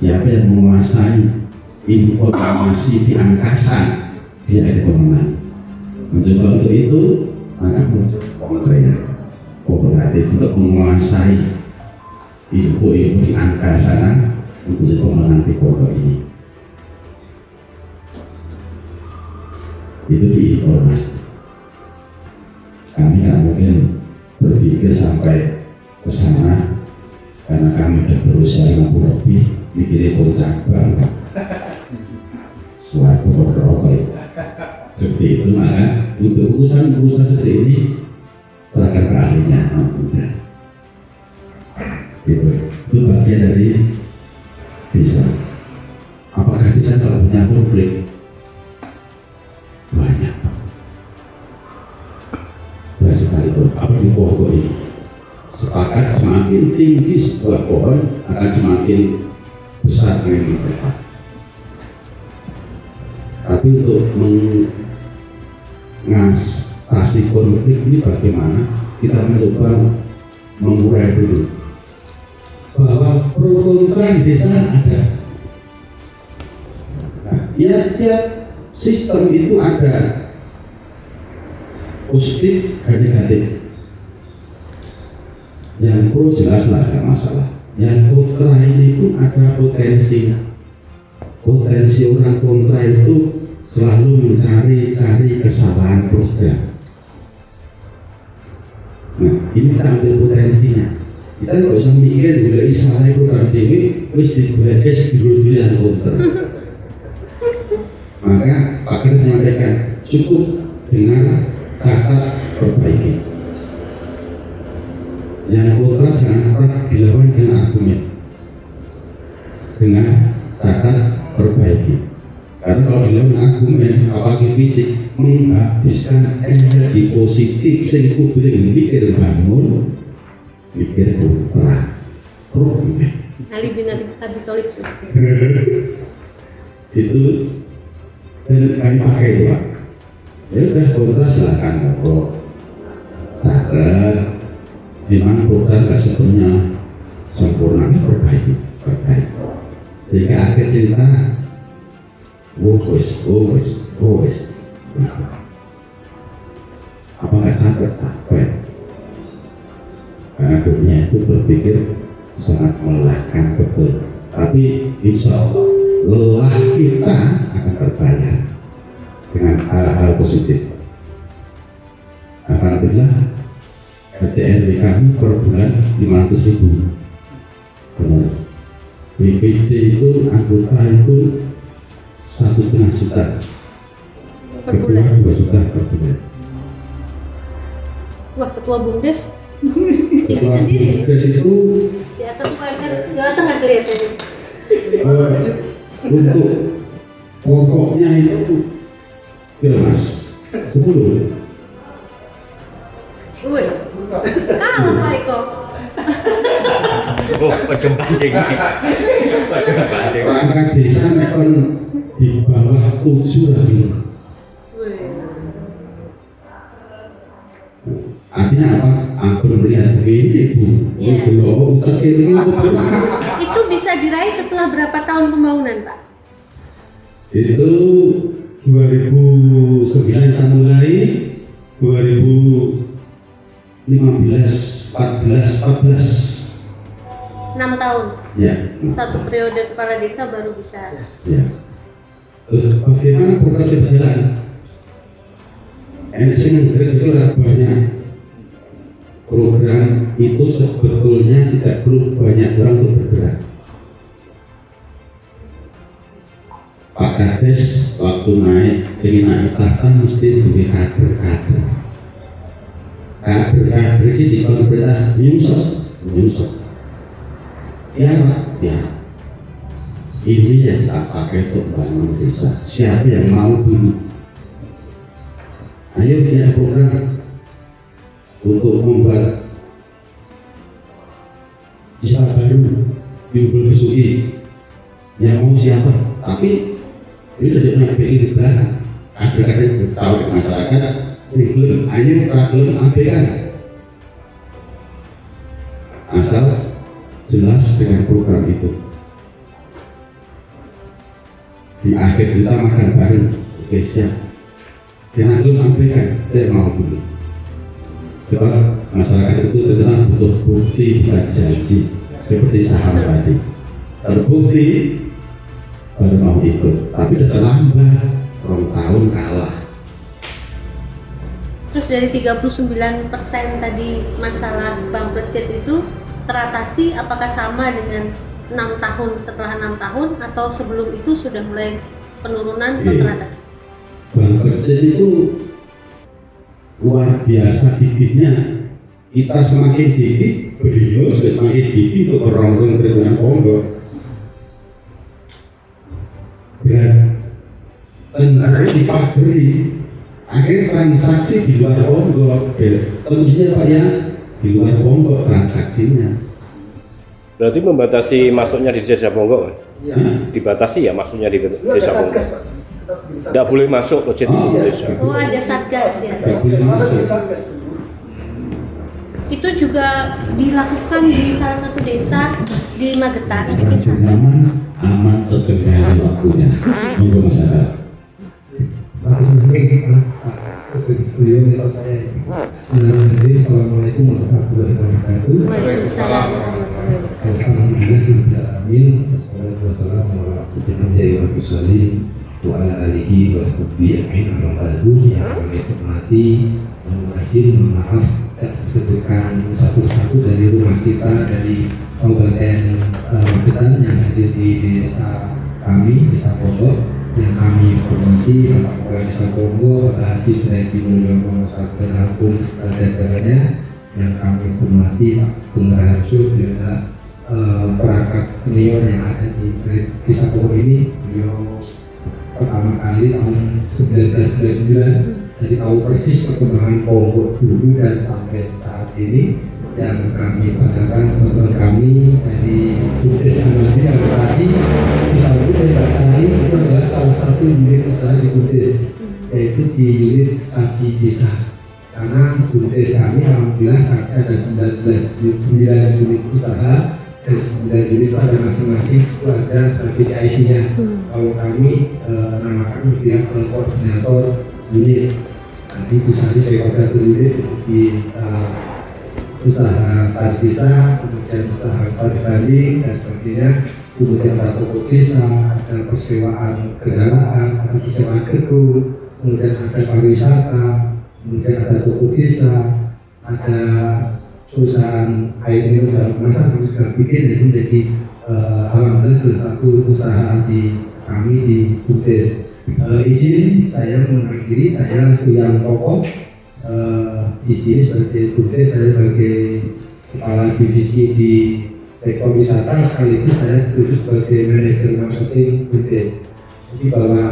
Siapa yang menguasai informasi di angkasa, dia akan pemenang. Mencoba untuk itu, maka muncul kooperatif untuk menguasai info-info di angkasa untuk pemenang di pokok ini. Itu diinformasi. Kami tidak mungkin berpikir sampai ke sana karena kami sudah berusia 50 lebih, mikirnya bocah bangga suatu berrokok seperti itu. Maka untuk urusan seperti ini serahkan ke ahlinya. Gitu. Itu bagian dari desa. Apakah desa kalau punya konflik? Banyak. Banyak sekali. Apa di Bogor ini? Sepakat semakin tinggi sebuah pohon akan semakin besar angin berdepan. Tapi untuk mengatasi konflik ini bagaimana? Kita mencoba mengurai dulu bahwa pro kontra di desa ada. Ya, tiap sistem itu ada positif dan negatif. Yang pro jelaslah tidak masalah. Yang kontra ini pun ada potensinya. Potensi orang kontra itu selalu mencari kesalahan program. Nah, ini kita ambil potensinya. Kita nggak usah mikir mulai salah program dewi, wis dibahas di dulu counter. Maka Pak Kren menyampaikan cukup dengan catat perbaiki. Yang kontra jangan pernah dilawan dengan argumen, dengan catat perbaiki. Karena kalau dilawan argumen apalagi fisik menghabiskan energi positif sing kudu mikir bangun, mikir kontra, stroke. Ali bin Abi Thalib itu dan kami pakai itu Pak. Ya udah kontra silakan ngobrol. Cara memang program gak sepenuhnya sempurna, perbaiki. Sehingga akhir cerita, wes. Apa nggak capek? Karena dunia itu berpikir sangat melelahkan betul. Tapi insya Allah lelah kita akan terbayar dengan hal-hal positif. Alhamdulillah RTRW kami per bulan 500.000. Benar. BPD itu anggota itu 1,5 juta per bulan. 2 juta per bulan. Wah, ketua BUMDes tinggi sendiri. BUMDes itu Di atas UMR Jawa Tengah kelihatannya. untuk pokoknya itu kira Mas 10. Wih, kalah Pak Eko. Perangkat desa nekon di bawah 7 lagi. Wih. Artinya apa? Ampun melihat ini Bu. Iya. Belum utak ini Itu bisa diraih setelah berapa tahun pembangunan, Pak? itu 2009 kita mulai 2015, 14 6 tahun. ya. Satu periode kepala desa baru bisa. Ya. Terus bagaimana program berjalan? Yang itu banyak program itu sebetulnya tidak perlu banyak orang untuk bergerak. Pak Kades waktu ingin naik tahta mesti punya kader-kader. Kader-kader ini di pemerintah nyusut. Ya. Ini yang tak pakai untuk bangun desa. Siapa yang mau dulu? Ayo punya program untuk membuat desa baru di Besuki. Yang mau siapa? Tapi ini sudah punya PI di belakang. Kader-kader tahu di masyarakat. Sebelum ayo problem abaikan. Asal jelas dengan program itu. Di akhir kita makan bareng, oke siap. Jangan belum abaikan, saya mau dulu. Sebab masyarakat itu tetap butuh bukti bukan janji. Seperti saham tadi. Terbukti baru mau ikut, tapi sudah terlambat, 2 tahun kalah. Terus dari 39% tadi masalah Bang Plecet itu teratasi, apakah sama dengan 6 tahun setelah 6 tahun atau sebelum itu sudah mulai penurunan atau teratasi? Bang Plecet itu luar biasa gigihnya. Kita semakin gigih, beliau juga semakin gigih untuk merongrong Triwulan Ponggo. Berat tentu dipagari. Akhirnya transaksi di luar Ponggo, tentu saja Pak ya, di luar Ponggo transaksinya. Berarti membatasi masuknya di desa Ponggo? Iya. Dibatasi ya masuknya di Itu ada desa Ponggo? satgas, Pak. Tidak boleh masuk ke desa. Oh, ada satgas ya. Tidak boleh masuk. Satgas dulu. Itu juga dilakukan di salah satu desa di Magetan. Rancun aman terkendali waktunya. Monggo masyarakat. Beliau minta saya. Bismillahirrahmanirrahim. Assalamualaikum warahmatullahi wabarakatuh. Waalaikumsalam warahmatullahi wabarakatuh. Alhamdulillahirrahmanirrahim. Wassalatu wassalamu ala asyrofil mursalin wa ala alihi wa sahbihi ajma'in. Amma ba'du. Yang kami hormati, mohon izin, mohon maaf tidak disebutkan satu-satu dari rumah kita, dari Kabupaten Magetan yang hadir di desa kami, Desa Pondok, yang kami hormati Bapak Kepala Desa Pongo, Bapak Haji Sunardi Mulyono Sarjana Hukum serta jajarannya, yang kami hormati Pak Sugeng Raharjo, beliau adalah perangkat senior yang ada di Desa Pongo ini. Beliau pertama kali tahun 1999, jadi tahu persis perkembangan Pongo dulu dan sampai saat ini. Yang kami banggakan teman-teman kami dari Bumdes Amandi yang tadi disambut oleh Pak Sari, itu adalah salah satu unit usaha di Bumdes, yaitu di unit studi desa. Karena Bumdes kami alhamdulillah saat ada 9 unit usaha dan 9 unit pada masing-masing ada sebagai IC-nya. Kalau kami namakan pihak koordinator unit. Nanti bisa sebagai koordinator unit di usaha start desa, kemudian usaha start banding dan sebagainya, kemudian ada toko desa, ada persewaan kendaraan, ada persewaan gedung, kemudian ada pariwisata, kemudian ada toko desa, ada perusahaan air minum dan kemasan kami sudah bikin, jadi menjadi alhamdulillah salah satu usaha di kami di Bumdes. Izin saya mengakhiri, saya Suyang Toko. Di sini sebagai Bumdes, saya sebagai kepala divisi di sektor wisata, sekaligus saya duduk sebagai manajer marketing Bumdes. Jadi bahwa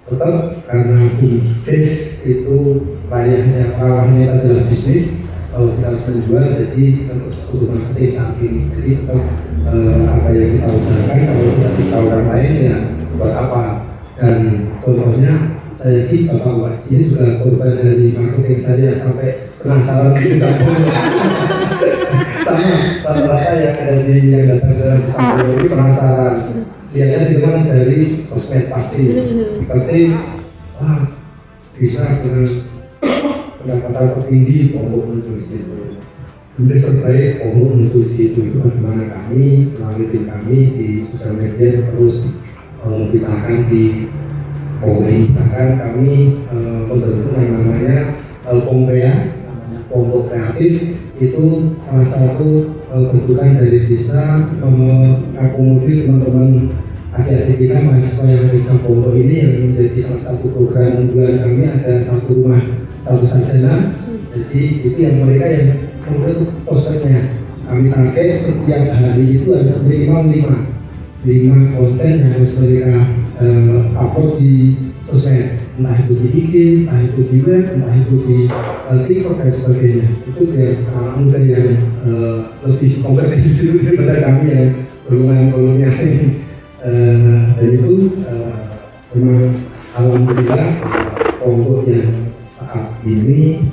tetap karena Bumdes itu rawahnya adalah bisnis, kalau kita harus menjual, jadi untuk marketing saat ini. Jadi tetap apa yang kita usahakan, kalau tidak kita orang lain ya buat apa. Dan contohnya saya yakin Bapak Waris ini sudah korban dari marketing saya sampai penasaran sama rata-rata yang ada di yang datang dari Sampurno ini penasaran. Lihatnya memang dari sosmed pasti. Berarti bisa dengan pendapatan tertinggi Pongo muncul di situ. Bumdes terbaik Pongo muncul di situ. Itu bagaimana kami melalui tim kami di sosial media terus memberitakan di Pongo ini. Bahkan kami membentuk yang namanya Pompea, Pongo Kreatif. Itu salah satu bentukan dari desa mengakomodir teman-teman adik-adik kita mahasiswa yang di desa Pongo ini, yang menjadi salah satu program unggulan kami. Ada satu rumah satu sarjana. Jadi itu yang mereka yang membentuk posternya. Kami target setiap hari itu harus minimal 5 konten yang harus mereka upload di sosmed, entah itu di IG, entah itu di web, entah itu di TikTok dan sebagainya. Itu biar anak muda yang lebih kompeten daripada kami yang berulang-ulangnya. Dan itu memang alhamdulillah Pongo yang saat ini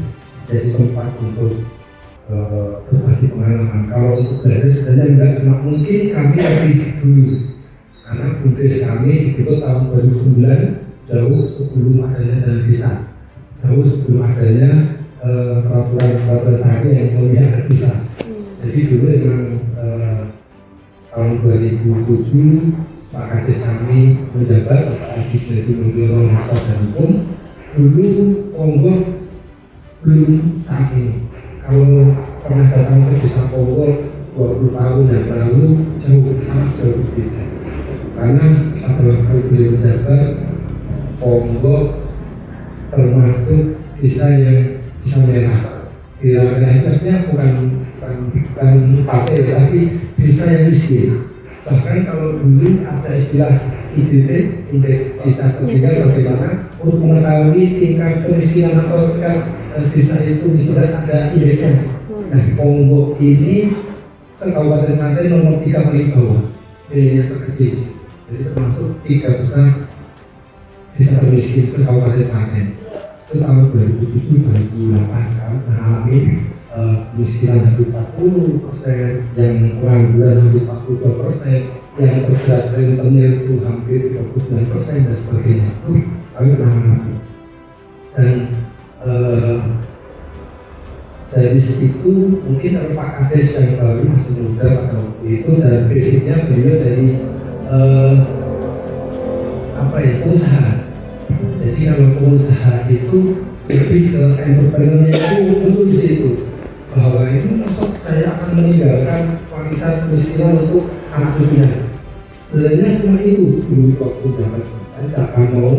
jadi tempat untuk berbagi pengalaman. Kalau untuk belajar sebenarnya enggak, cuma mungkin kami lebih dulu karena Bumdes kami dibentuk tahun 2009, jauh sebelum adanya dana desa, jauh sebelum adanya peraturan sehari yang memihak desa. Jadi dulu memang tahun 2007 Pak Kades kami menjabat, Pak Haji Sunardi Mulyono Sarjana Hukum. Dulu Pongo belum saat ini. Kalau pernah datang ke desa Pongo 20 tahun yang lalu, sangat jauh berbeda. Karena pada waktu beliau menjabat, Pongo termasuk desa yang desa merah. Desa merah itu sebenarnya bukan partai, tapi desa yang miskin. Bahkan kalau dulu ada istilah IDT, indeks desa tertinggal, bagaimana untuk mengetahui tingkat kemiskinan atau tingkat desa itu sudah ada indeksnya. Nah, Pongo ini se-Kabupaten Klaten nomor 3 paling bawah, nilainya terkecil. Jadi termasuk 3 besar desa termiskin se-Kabupaten Klaten. Itu tahun 2007-2008 kami mengalami kemiskinan hampir 40%, yang pengangguran hampir 42%, yang terjerat rentenir itu hampir 39% dan sebagainya. Itu kami pernah mengalami. Dan dari situ mungkin dari Pak Kades yang baru masih muda pada waktu itu, dan basicnya beliau dari pengusaha. Jadi kalau pengusaha itu lebih ke entrepreneurnya itu untuk di situ bahwa itu maksud saya akan meninggalkan warisan kemiskinan untuk anak cucunya. Sebenarnya cuma itu dulu waktu zaman saya tidak akan mau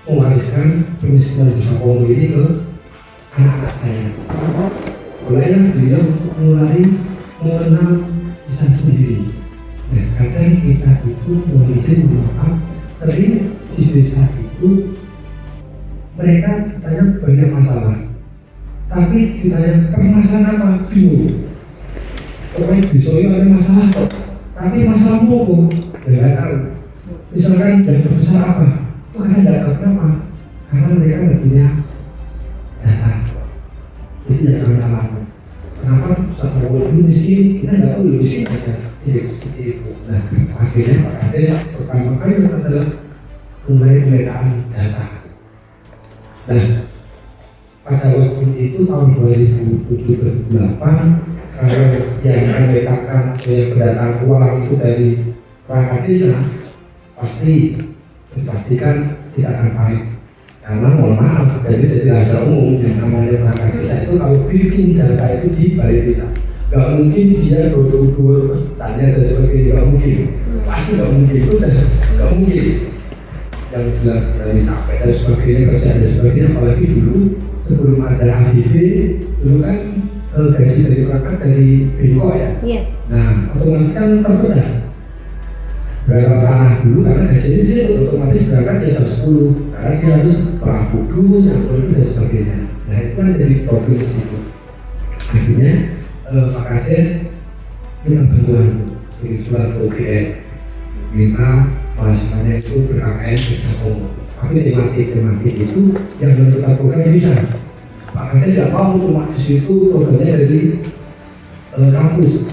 mewariskan kemiskinan di Sapongo ini ke anak-anak saya. Mulailah beliau mulai mengenal kisah sendiri. Nah, kadang kita itu memiliki maaf sering di desa itu mereka ditanya banyak masalah, tapi ditanya permasalahan apa? Bingung. Pokoknya bisa ada masalah kok, tapi masalahmu apa? Tidak tahu. Misalkan yang terbesar apa? Itu karena tidak tahu kenapa. Karena mereka tidak punya data. Itu yang kami alami. Kenapa satu orang ini miskin? Kita tidak tahu ya miskin aja. Tidak seperti itu. Nah, akhirnya Pak Kades pertama kali adalah mulai pemetaan data. Nah, pada waktu itu tahun 2007-2008 kalau yang memetakan pendataan uang itu dari perangkat desa pasti dipastikan tidak akan valid karena mohon maaf dari rahasia umum yang namanya perangkat desa itu kalau bikin data itu di balai desa nggak mungkin dia dua tanya dan sebagainya, nggak mungkin, pasti nggak mungkin, itu udah nggak mungkin yang jelas dari capek dan sebagainya, kerja dan sebagainya. Apalagi dulu sebelum ada ADD dulu kan gaji dari perangkat dari Beko ya. Iya. Nah, otomatis kan terpecah berapa tanah dulu karena gajinya sih otomatis berangkat ya 110 karena dia harus merampok dulu, nyangkul dan sebagainya. Nah, itu kan jadi provinsi itu. Akhirnya Pak Kades minta bantuan kirim surat ke UGM minta mahasiswanya itu ber-KKN di Sapongo. Tapi tematik itu yang menentukan program bisa. Pak Kades tidak mau cuma di situ programnya dari kampus.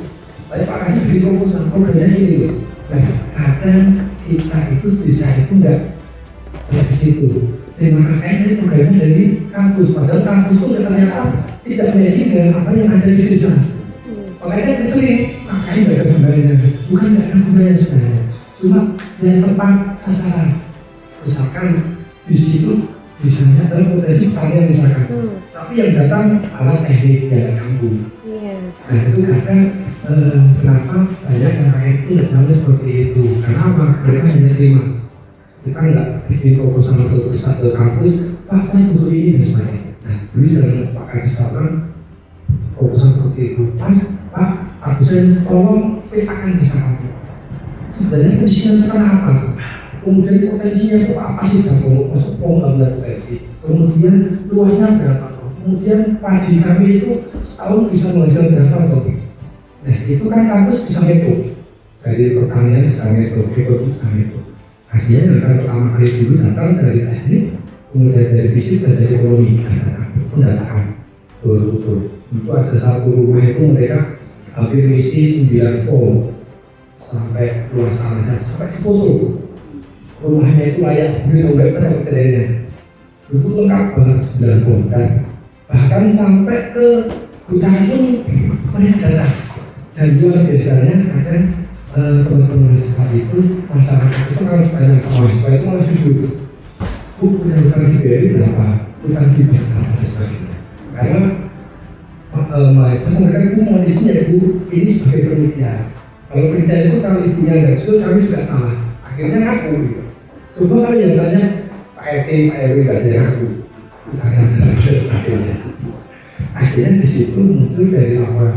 Tapi Pak Kades beri proposal programnya ini loh. Nah, kadang kita itu bisa itu enggak dari situ. Terima KKN ini programnya dari kampus. Padahal kampus itu ternyata tidak matching dengan apa yang ada di desa. Makanya keselin, KKN tidak ada gunanya. Bukan tidak ada gunanya sebenarnya. Cuma yang tepat sasaran. Misalkan di situ misalnya dalam potensi pertanian misalkan, tapi yang datang alat teknik yang kampung. Nah itu kadang kenapa banyak yang kayak itu nggak seperti itu? Karena apa? Mereka hanya terima. Kita nggak bikin proposal atau ke kampus, Pak saya butuh ini dan sebagainya. Nah dulu saya Pak Kades katakan proposal seperti itu. Pak aku saya tolong petakan di sana. Sebenarnya kesian kenapa? Kemudian potensinya itu apa sih Sapongo? Masuk ada potensi. Kemudian luasnya berapa? Kemudian padi kami itu setahun bisa menghasilkan berapa toh? Nah itu kan kampus bisa ngitung dari pertanian bisa ngitung, ekonomi bisa ngitung. Akhirnya yang pertama kali dulu datang dari teknik, kemudian dari fisik dan dari ekonomi, pendataan. Betul. Itu ada satu rumah itu mereka hampir isi 9 form sampai luas tanahnya sampai di foto. Rumahnya itu layak beli oleh kedainya. Itu lengkap banget 9 form dan bahkan sampai ke hutan pun mereka datang. Dan luar biasanya kadang teman-teman mahasiswa itu masyarakat itu kalau tanya sama mahasiswa itu malah jujur. Punya hutan di BRI berapa? Hutan di berapa dan sebagainya. Karena mahasiswa mereka itu kondisinya itu ini sebagai penelitian. Kalau penelitian itu kalau ibunya nggak setuju kami juga salah. Akhirnya ngaku gitu. Coba kalau yang tanya Pak RT, Pak RW nggak ada yang ngaku. Dan sebagainya. Akhirnya di situ muncul dari awal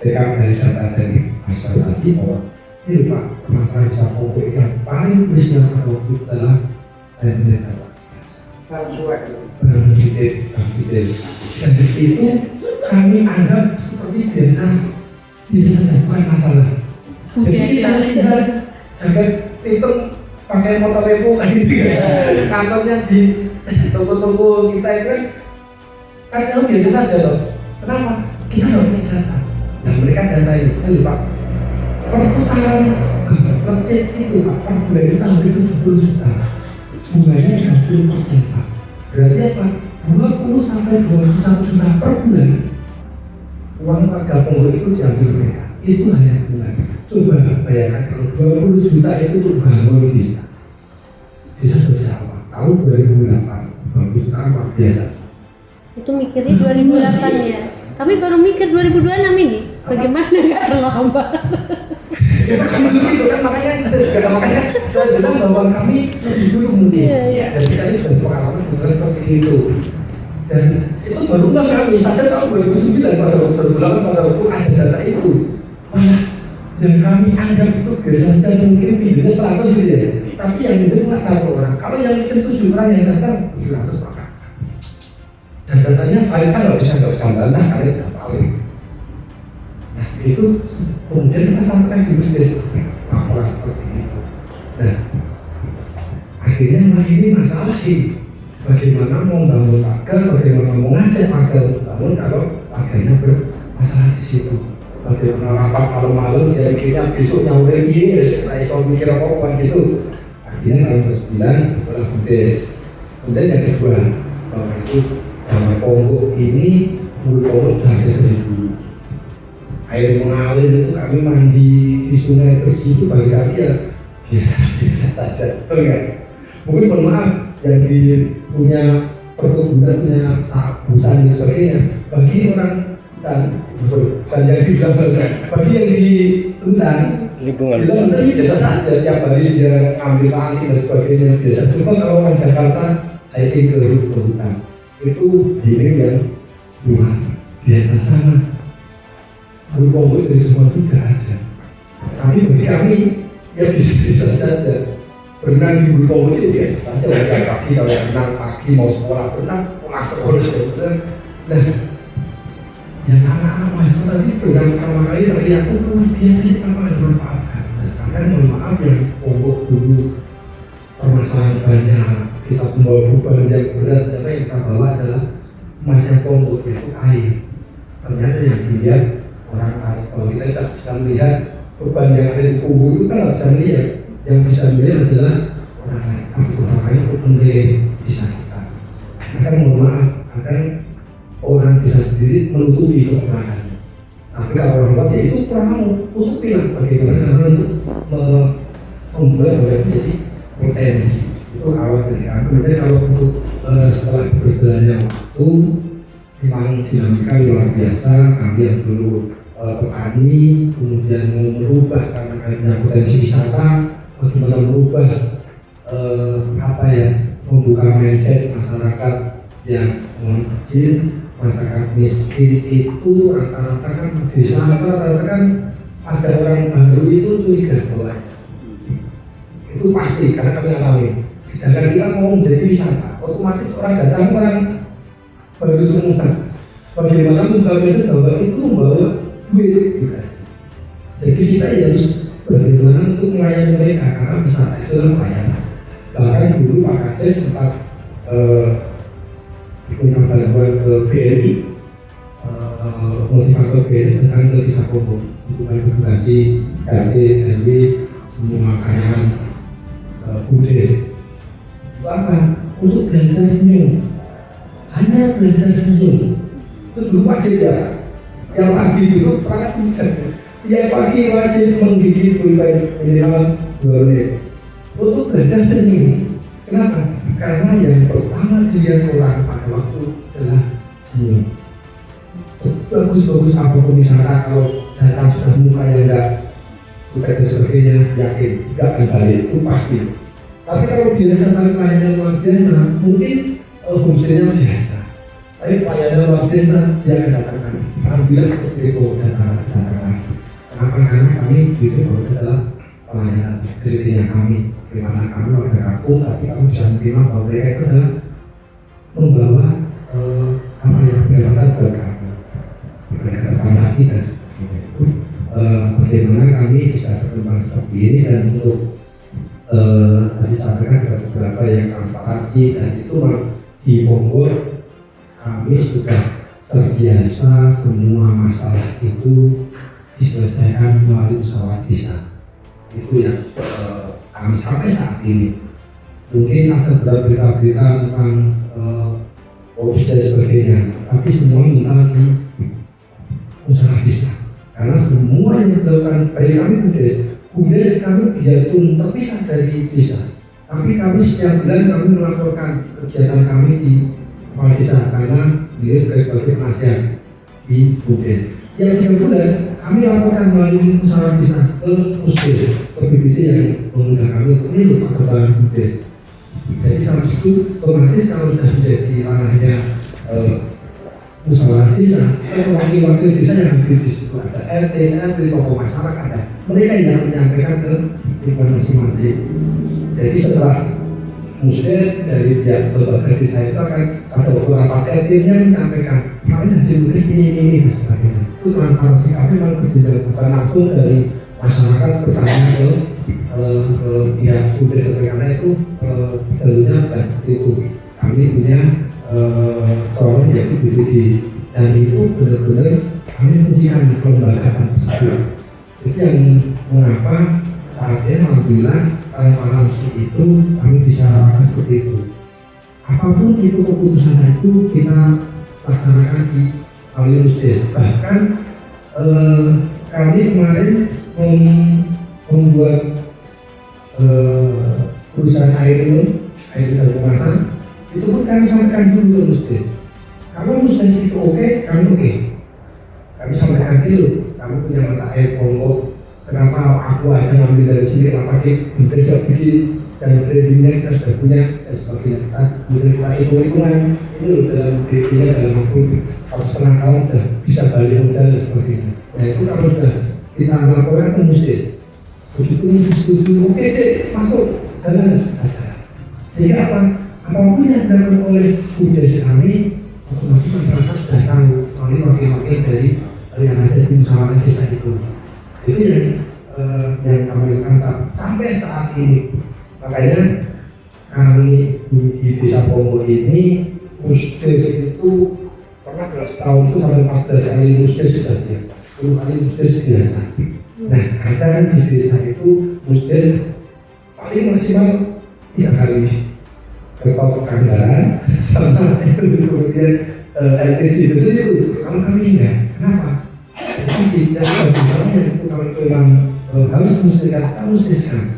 rekap dari data dari masyarakat tadi bahwa ini Pak masalah di Sapongo yang paling krusial pada waktu itu adalah dan itu kami anggap seperti biasa saja bukan masalah. Jadi kita lihat jaket hitung pakai motor revo kan gitu ya. Kantornya di toko-toko kita itu kan selalu biasa saja loh. Kenapa? Kita nggak punya data. Nah mereka data itu kan Pak perputaran project itu Pak per bulan itu hampir 70 juta. Bunganya 30% Pak. Berarti apa? 20 sampai 21 juta per bulan. Uang warga Pongo itu diambil mereka. Itu hanya bulan. Coba bayangkan kalau 20 juta itu untuk bangun desa. Desa besar Pak. Tahun 2008 bagus apa biasa. Itu mikirnya 2008 ya. Kami baru mikir 2026 ini. Bagaimana nggak terlambat? Itu kami begitu kan, makanya saya bilang bahwa kami lebih dulu mungkin. Jadi kami sudah pengalaman seperti itu. Dan itu barulah kami sadar tahun 2009 pada waktu 2008 pada waktu ada data itu. Dan kami anggap itu biasa saja, mungkin videonya 100 gitu ya. Tapi yang diterima 1 orang. Kalau yang diterima 7 orang yang datang 100 orang. Dan datanya valid, nggak bisa bantah karena tidak valid. Nah itu kemudian kita sampaikan di bisnis laporan seperti itu. Nah akhirnya ini masalah ini. Bagaimana mau bangun warga, bagaimana mau ngajak warga untuk bangun kalau warganya bermasalah di situ. Bagaimana rapat malam-malam dia mikirnya besok nyampe yes, nah iso mikir apa gitu. Akhirnya tahun 2009 adalah BUDES. Kemudian yang kedua bahwa itu Danau Ponggok ini Bulu Ponggok sudah ada dari dulu. Air mengalir itu kami mandi di sungai bersih itu bagi kami ya biasa saja, betul nggak? Mungkin mohon maaf yang punya perkebunan, punya hutan dan sebagainya. Bagi orang hutan, saja di bagi yang di hutan lingkungan hutan ini biasa saja, tiap hari dia ambil angin dan sebagainya biasa. Cuma kalau orang Jakarta hiking ke hutan itu healing yang luar biasa sama. Bulu Ponggok dari semua itu tidak ada. Tapi bagi kami ya bisa saja. Berenang di Bulu Ponggok itu biasa saja. Wajar kaki kalau renang pagi mau sekolah berenang, pulang sekolah berenang. Nah, yang anak-anak mahasiswa tadi berenang pertama kali dari aku luar biasa ini apa yang bermanfaatkan. Bahkan mohon maaf yang Ponggok dulu permasalahan banyak, kita membawa beban yang berat, ternyata yang kita bawa adalah emasnya Ponggok yaitu air. Ternyata yang dilihat orang lain. Kalau kita tidak bisa melihat beban yang ada di tubuh itu kan tidak bisa melihat. Yang bisa melihat adalah orang lain. Tapi orang lain untuk menilai bisa kita. Akan mohon maaf, akan orang bisa sendiri menutupi kekurangannya. Tapi kalau orang lain ya itu kurang tutupi lah. Bagaimana cara untuk membuat orang menjadi potensi. Itu awal dari aku. Kemudian kalau untuk setelah berjalannya waktu memang dinamika luar biasa. Kami yang dulu petani kemudian mau merubah karena punya potensi wisata, bagaimana merubah membuka mindset masyarakat yang mungkin masyarakat miskin itu rata-rata kan desa rata-rata kan ada orang baru itu curiga bahwa itu pasti karena kami alami. Sedangkan dia mau menjadi wisata, otomatis orang datang orang baru semua. Bagaimana membuka mindset bahwa itu membawa duit dikasih. Jadi kita harus bagaimana untuk melayani mereka karena wisata itu adalah pelayanan. Bahkan dulu Pak Kades sempat punya bantuan ke BRI, motivator BRI tentang ke Desa Ponggok untuk edukasi RT, RW, semua karyawan BUDES. Itu apa? Untuk belajar senyum. Hanya belajar senyum. Itu dulu wajib ya. Yang pagi itu perangkat bisa. Tiap pagi wajib menggigit pulpen minimal 2 menit. Untuk belajar senyum. Kenapa? Karena yang pertama dilihat orang pada waktu adalah senyum. Sebagus-bagus apapun wisata kalau datang sudah muka yang enggak suka dan sebagainya, yakin tidak akan balik, itu pasti. Tapi kalau biasa tapi pelayanan luar biasa, mungkin fungsinya biasa. Tapi pelayanan luar biasa dia akan datangkan. Alhamdulillah seperti itu datang lagi. Kenapa? Karena kami itu adalah pelayanan kriteria kami. Bagaimana kami warga kampung, tapi kami bisa menerima bahwa mereka itu adalah membawa pendapatan buat kami. Pendapatan lagi dan sebagainya itu. Bagaimana kami bisa berkembang seperti ini dan untuk tadi sampaikan ada beberapa yang transparansi dan itu di Ponggok kami sudah terbiasa semua masalah itu diselesaikan melalui musyawarah desa. Itu yang kami sampai saat ini. Mungkin ada beberapa berita-berita tentang korupsi dan sebagainya, tapi semua minta di usaha desa. Karena semua yang dilakukan baik kami BUDES kami biarpun terpisah dari desa, tapi kami setiap bulan kami melaporkan kegiatan kami di kepala desa karena beliau sebagai penasihat di BUMDes. Yang 3 bulan kami laporkan melalui musyawarah desa ke Pusdes, ke BPD yang mengundang kami untuk ini untuk perkembangan BUMDes. Jadi sampai situ otomatis kalau sudah menjadi ranahnya musyawarah desa, wakil-wakil desa yang hadir di situ ada RT, RW, tokoh masyarakat, ada mereka yang menyampaikan ke lingkungan masing-masing. Jadi setelah Musdes dari pihak lembaga desa itu akan ada beberapa RT-nya menyampaikan kami hasil tulis ini dan sebagainya. Itu transparansi kami memang berjenjang, bukan langsung dari masyarakat bertanya ke pihak Musdes karena itu jalurnya bukan seperti itu. Kami punya corong yaitu BPD dan itu benar-benar kami fungsikan kelembagaan tersebut. Itu yang mengapa saat ini alhamdulillah transparansi itu kami bisa lakukan seperti itu. Apapun itu keputusan itu kita laksanakan di Musdes. Bahkan kami kemarin membuat perusahaan air dan kemasan itu pun kami sampaikan dulu ke Musdes. Kalau Musdes itu oke, kami oke. Kami sampaikan dulu, kami punya mata air Kongo. Kenapa aku aja ngambil dari sini, kenapa Musdes yang bikin dan brandingnya kita sudah punya dan sebagainya. Kemudian kita hitung-hitungan ini loh dalam BPD dalam waktu kalau setengah tahun sudah bisa balik modal dan sebagainya. Nah itu kalau sudah kita laporkan ke Musdes, begitu disetujui, oke deh masuk jalan. Sehingga apa? Apapun yang dilakukan oleh Musdes kami, otomatis masyarakat sudah tahu melalui wakil-wakil dari yang ada di musyawarah desa itu. Itu yang kami lakukan sampai saat ini. Makanya kami di desa Pongo ini Musdes itu pernah 12 tahun itu sampai 14 kali Musdes sudah biasa, 10 kali Musdes biasa. Nah kadang di desa itu Musdes paling maksimal 3 kali ketok anggaran sama itu kemudian LPC itu kalau kami enggak. Kenapa? Jadi di setiap misalnya itu kalau itu yang harus mesti Musdeskan.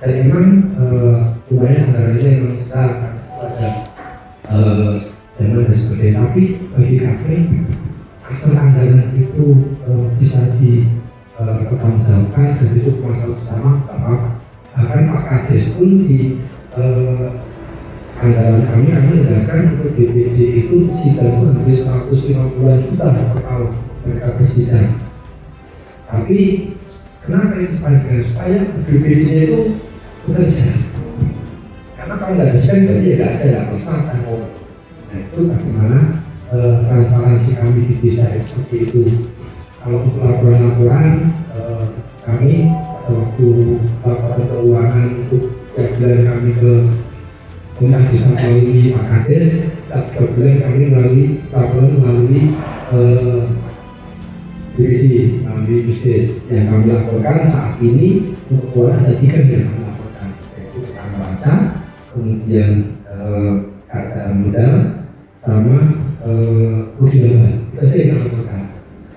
Dan memang lumayan anggarannya memang besar pada zaman dan sebagainya. Tapi bagi kami asal anggaran itu bisa dipertanggungjawabkan dan itu masalah bersama, bahkan Pak Kades pun di anggaran kami menggunakan untuk BPJ itu sidang itu hampir 150 juta per tahun mereka bersidang. Tapi kenapa itu sepanjang supaya BPJ itu bekerja? Karena kalau nggak disidang berarti ya nggak pesan kan. Nah itu bagaimana transparansi kami di desa seperti itu. Kalau untuk laporan-laporan kami pada waktu laporan keuangan untuk tiap bulan kami ke Kontrak desa melalui Pak Kades, setiap bulan kami melalui laporan melalui BPD, melalui Musdes yang kami laporkan saat ini untuk keuangan ada 3 yang kami laporkan, yaitu utang neraca, kemudian keadaan modal, sama rugi laba. Itu saja yang kami laporkan.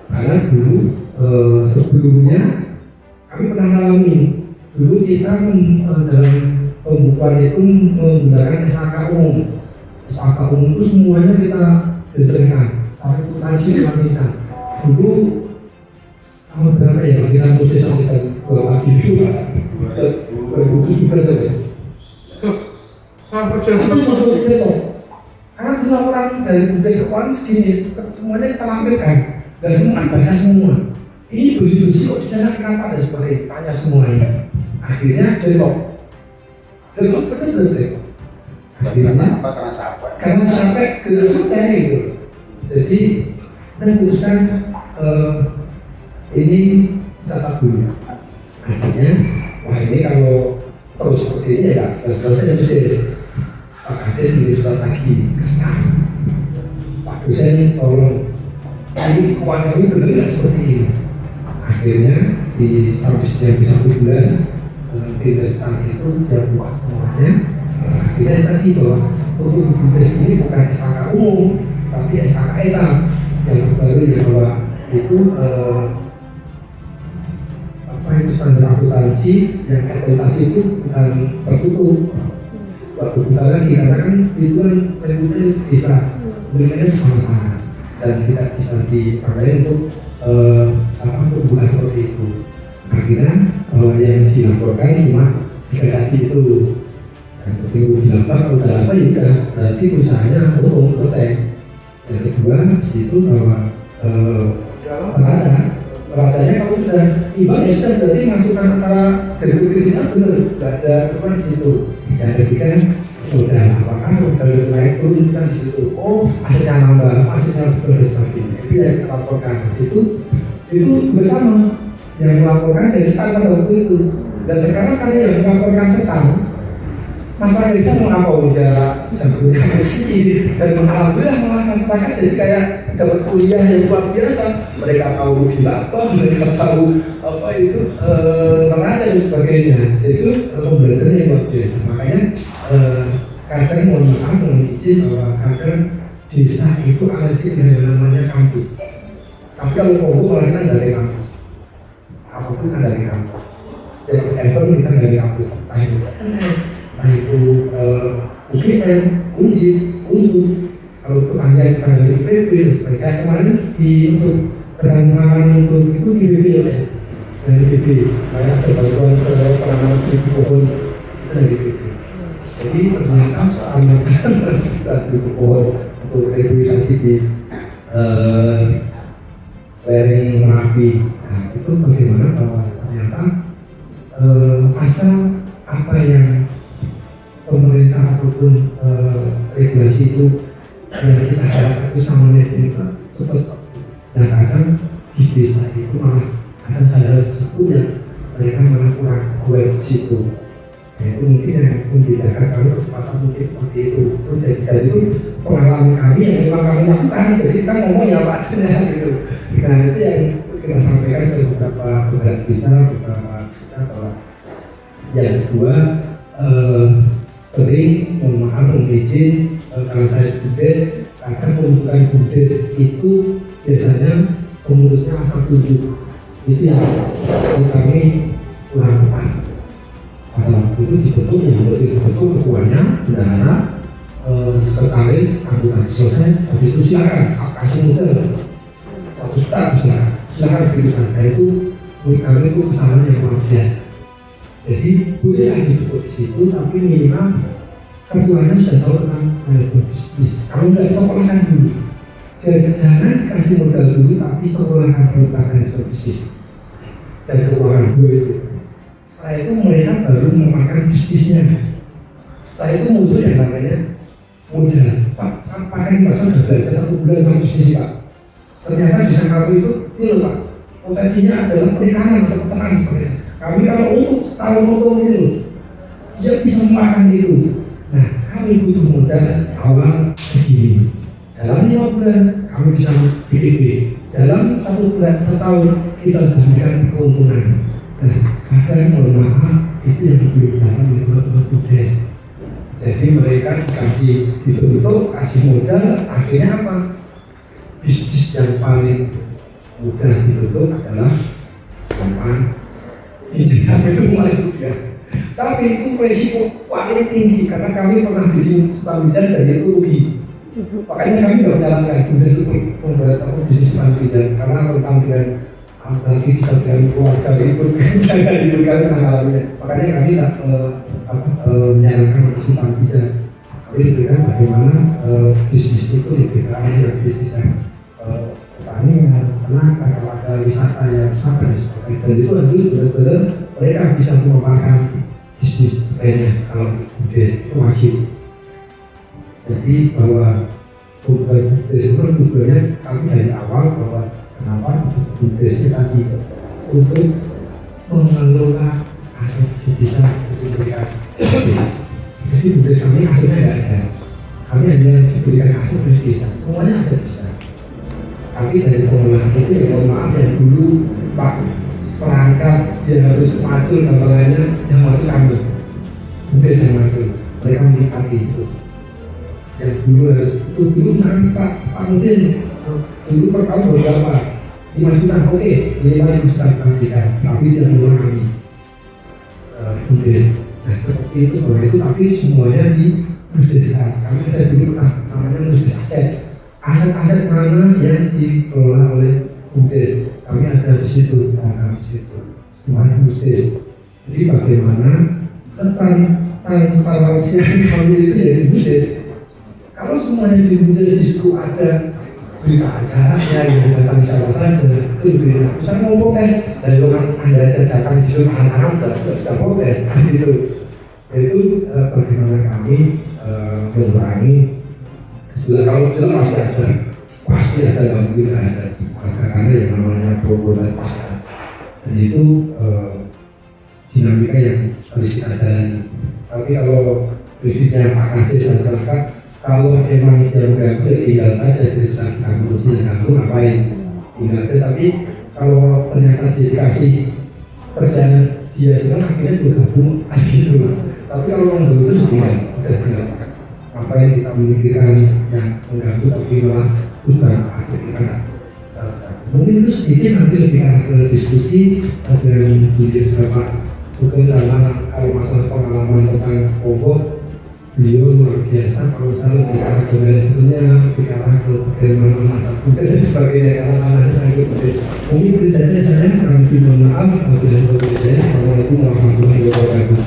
Karena dulu sebelumnya kami pernah alami, dulu kita dalam pembukuan itu menggunakan SHK umum. SHK umum itu semuanya kita jelaskan. Sampai itu tadi bisa. Dulu tahun berapa ya? Kita mesti sampai lagi juga. 2017 saja. Sampai itu. Karena dulu laporan dari Musdes keuangan segini, semuanya kita lampirkan dan semua dibaca semua. Ini beli besi kok di sana kenapa ada sebagai tanya semuanya. Akhirnya delok. Delok betul. Akhirnya karena capek tidak selesai gitu. Jadi kita putuskan ini catat dulu. Akhirnya wah ini kalau terus seperti ini ya selesai Musdes. Pak Kades mengirim surat lagi ke STAN. Pak dosen tolong ini keuangan ini benar nggak seperti ini. Akhirnya di sampai 1 bulan di desa itu dia buat semuanya. Akhirnya tadi bahwa untuk Musdes ini bukan SHK umum tapi SHK ETA yang baru ya bahwa itu apa itu standar akuntansi yang akuntansi itu bukan tertutup. Waktu kita lagi karena kan itu kan bisa memberikannya bersama-sama dan tidak bisa dipakai untuk untuk bukan seperti itu. Akhirnya yang dilaporkan cuma 3 tadi itu. Yang penting dilapor kalau udah apa ya udah berarti usahanya untung selesai. Yang kedua situ bahwa rasanya kalau sudah imbang ya sudah berarti masukkan antara kedua tidak benar, tidak ada apa di situ. Yang ketiga sudah apakah kalau naik turunkan di situ, oh asetnya nambah, asetnya dan sebagainya. Itu yang kita laporkan di situ itu bersama yang melaporkan dari sekarang pada waktu itu. Dan sekarang kalian yang melaporkan setang masalah desa mau apa udah sebetulnya dan alhamdulillah malah masyarakat jadi kayak dapat kuliah yang luar biasa. Mereka tahu apa, mereka tahu apa itu neraca dan sebagainya. Jadi itu pembelajaran yang luar biasa. Makanya kadang mohon maaf mohon izin bahwa kadang desa itu alergi dengan yang namanya kampus. Tapi kalau Kongo malah kita dari kampus, apapun kan dari kampus. Setiap event kita dari kampus. Nah itu UGM, Undip, Unsur. Kalau pertanyaan kita dari IPB, seperti kemarin untuk keterangan untuk itu IPB ya, dari IPB. Banyak bantuan penanaman 1.000 pohon itu dari IPB. Jadi ternyata soalnya 1.000 pohon untuk reboisasi di lereng Merapi. Nah itu bagaimana bahwa ternyata asal apa yang pemerintah ataupun regulasi itu yang kita harapkan itu sama manajemen cepat. Dan kadang di desa itu malah ada hal-hal tersebut yang mereka malah kurang aware di situ. Itu mungkin yang membedakan kami kesempatan mungkin seperti itu. Jadi itu pengalaman kami yang memang kami lakukan. Jadi kita ngomong ya Pak gitu. Nah itu yang kita sampaikan ke beberapa bisa bahwa yang kedua sering mohon maaf izin kalau saya budes kadang pembentukan budes itu biasanya pengurusnya asal tunjuk itu yang kami kurang tepat. Pada waktu itu dibentuk yang dibentuk ketuanya bendahara sekretaris anggota selesai habis itu silakan kasih modal 1 juta silakan berikan. Nah itu menurut kami itu kesalahan yang luar biasa. Jadi boleh dibentuk di situ tapi minimal ketuanya sudah tahu tentang manajemen bisnis. Kalau nggak sekolahkan dulu, jangan kasih modal dulu tapi sekolahkan dulu tentang manajemen bisnis dan keuangan dulu itu. Setelah itu mereka baru memakan bisnisnya. Setelah itu muncul yang namanya modal. Pak, sampai Pak sudah belajar 1 bulan tentang bisnis Pak. Ternyata bisa kamu itu ini loh Pak, potensinya adalah perikanan atau peternakan sebenarnya. Kami kalau untuk setahun untuk ini dia bisa memakan itu. Nah kami butuh modal awal segini. Dalam 5 bulan kami bisa BEP. Dalam 1 bulan per tahun kita memberikan keuntungan. Nah kadang mohon maaf itu yang diberitakan oleh teman-teman BUDES. Jadi mereka dikasih dibentuk, kasih modal, akhirnya apa? Bisnis yang paling mudah dibentuk adalah sampan. Itu mulai mudah. Tapi itu resiko paling tinggi karena kami pernah jadi spamjan dan itu rugi. Makanya kami tidak menyarankan BUDES untuk membuat bisnis spamjan karena tentang dengan apalagi bisa dengan keluarga itu jangan diberikan pengalamannya. Makanya kami tidak menyarankan spamjan. Tapi diberikan bagaimana bisnis itu diberikan yang bisnis yang pertanian, peternakan, kalau ada wisata yang wisata dan sebagainya. Dan itu harus benar-benar mereka bisa mengembangkan bisnis lainnya. Kalau BUDES itu wajib. Jadi bahwa BUDES itu tujuannya kami dari awal bahwa kenapa BUDES itu tadi untuk mengelola aset desa diberikan. Jadi BUDES kami asetnya tidak ada. Kami hanya diberikan aset dari desa, semuanya aset desa. Tapi dari pengolahan itu ya mohon maaf yang dulu Pak perangkat dia harus maju dan lainnya yang maju kami BUDES yang maju, mereka menikmati itu. Yang dulu harus itu dulu misalkan Pak Mudin dulu per tahun berapa 5 juta, oke 5 juta kita berikan, tapi yang mengelola kami BUDES. Nah seperti itu bahwa itu tapi semuanya di BUDES. Kami ada dulu namanya BUDES aset. aset-aset mana yang dikelola oleh BUMDes. Kami ada di situ, di situ semuanya BUMDes. Jadi bagaimana transparansi kami itu ya di BUMDes. Kalau semuanya di BUMDes itu ada berita acaranya yang datang siapa saja, itu lebih enak. Misalnya mau protes, dari orang Anda aja datang di situ anak-anak sudah protes, gitu. Itu bagaimana kami mengurangi. Sudah kalau jelas pasti ada, nggak mungkin ada. Karena yang namanya program pasti ada. Dan itu dinamika yang harus kita jalani. Tapi kalau prinsipnya Pak Kades dan masyarakat, kalau memang dia mengganggu, ya tinggal saja, tidak bisa kita ngurusin yang ganggu, ngapain? Tinggal saja. Tapi kalau ternyata dia dikasih kerjaan dia senang, akhirnya juga gabung, gitu. Tapi kalau orang dulu itu tinggal, udah tinggal. Ngapain kita memikirkan yang mengganggu, tapi malah bukan akhir kita nggak. Mungkin itu sedikit nanti lebih ke diskusi dengan beliau Bapak Sugeng, karena kalau masalah pengalaman tentang Ponggok, beliau luar biasa. Kalau saya lebih ke arah jurnalismenya, lebih ke arah ke bagaimana masalah tugas dan sebagainya, karena anak saya itu mungkin itu saja. Saya kurang lebih mohon maaf apabila saya. Assalamualaikum warahmatullahi wabarakatuh.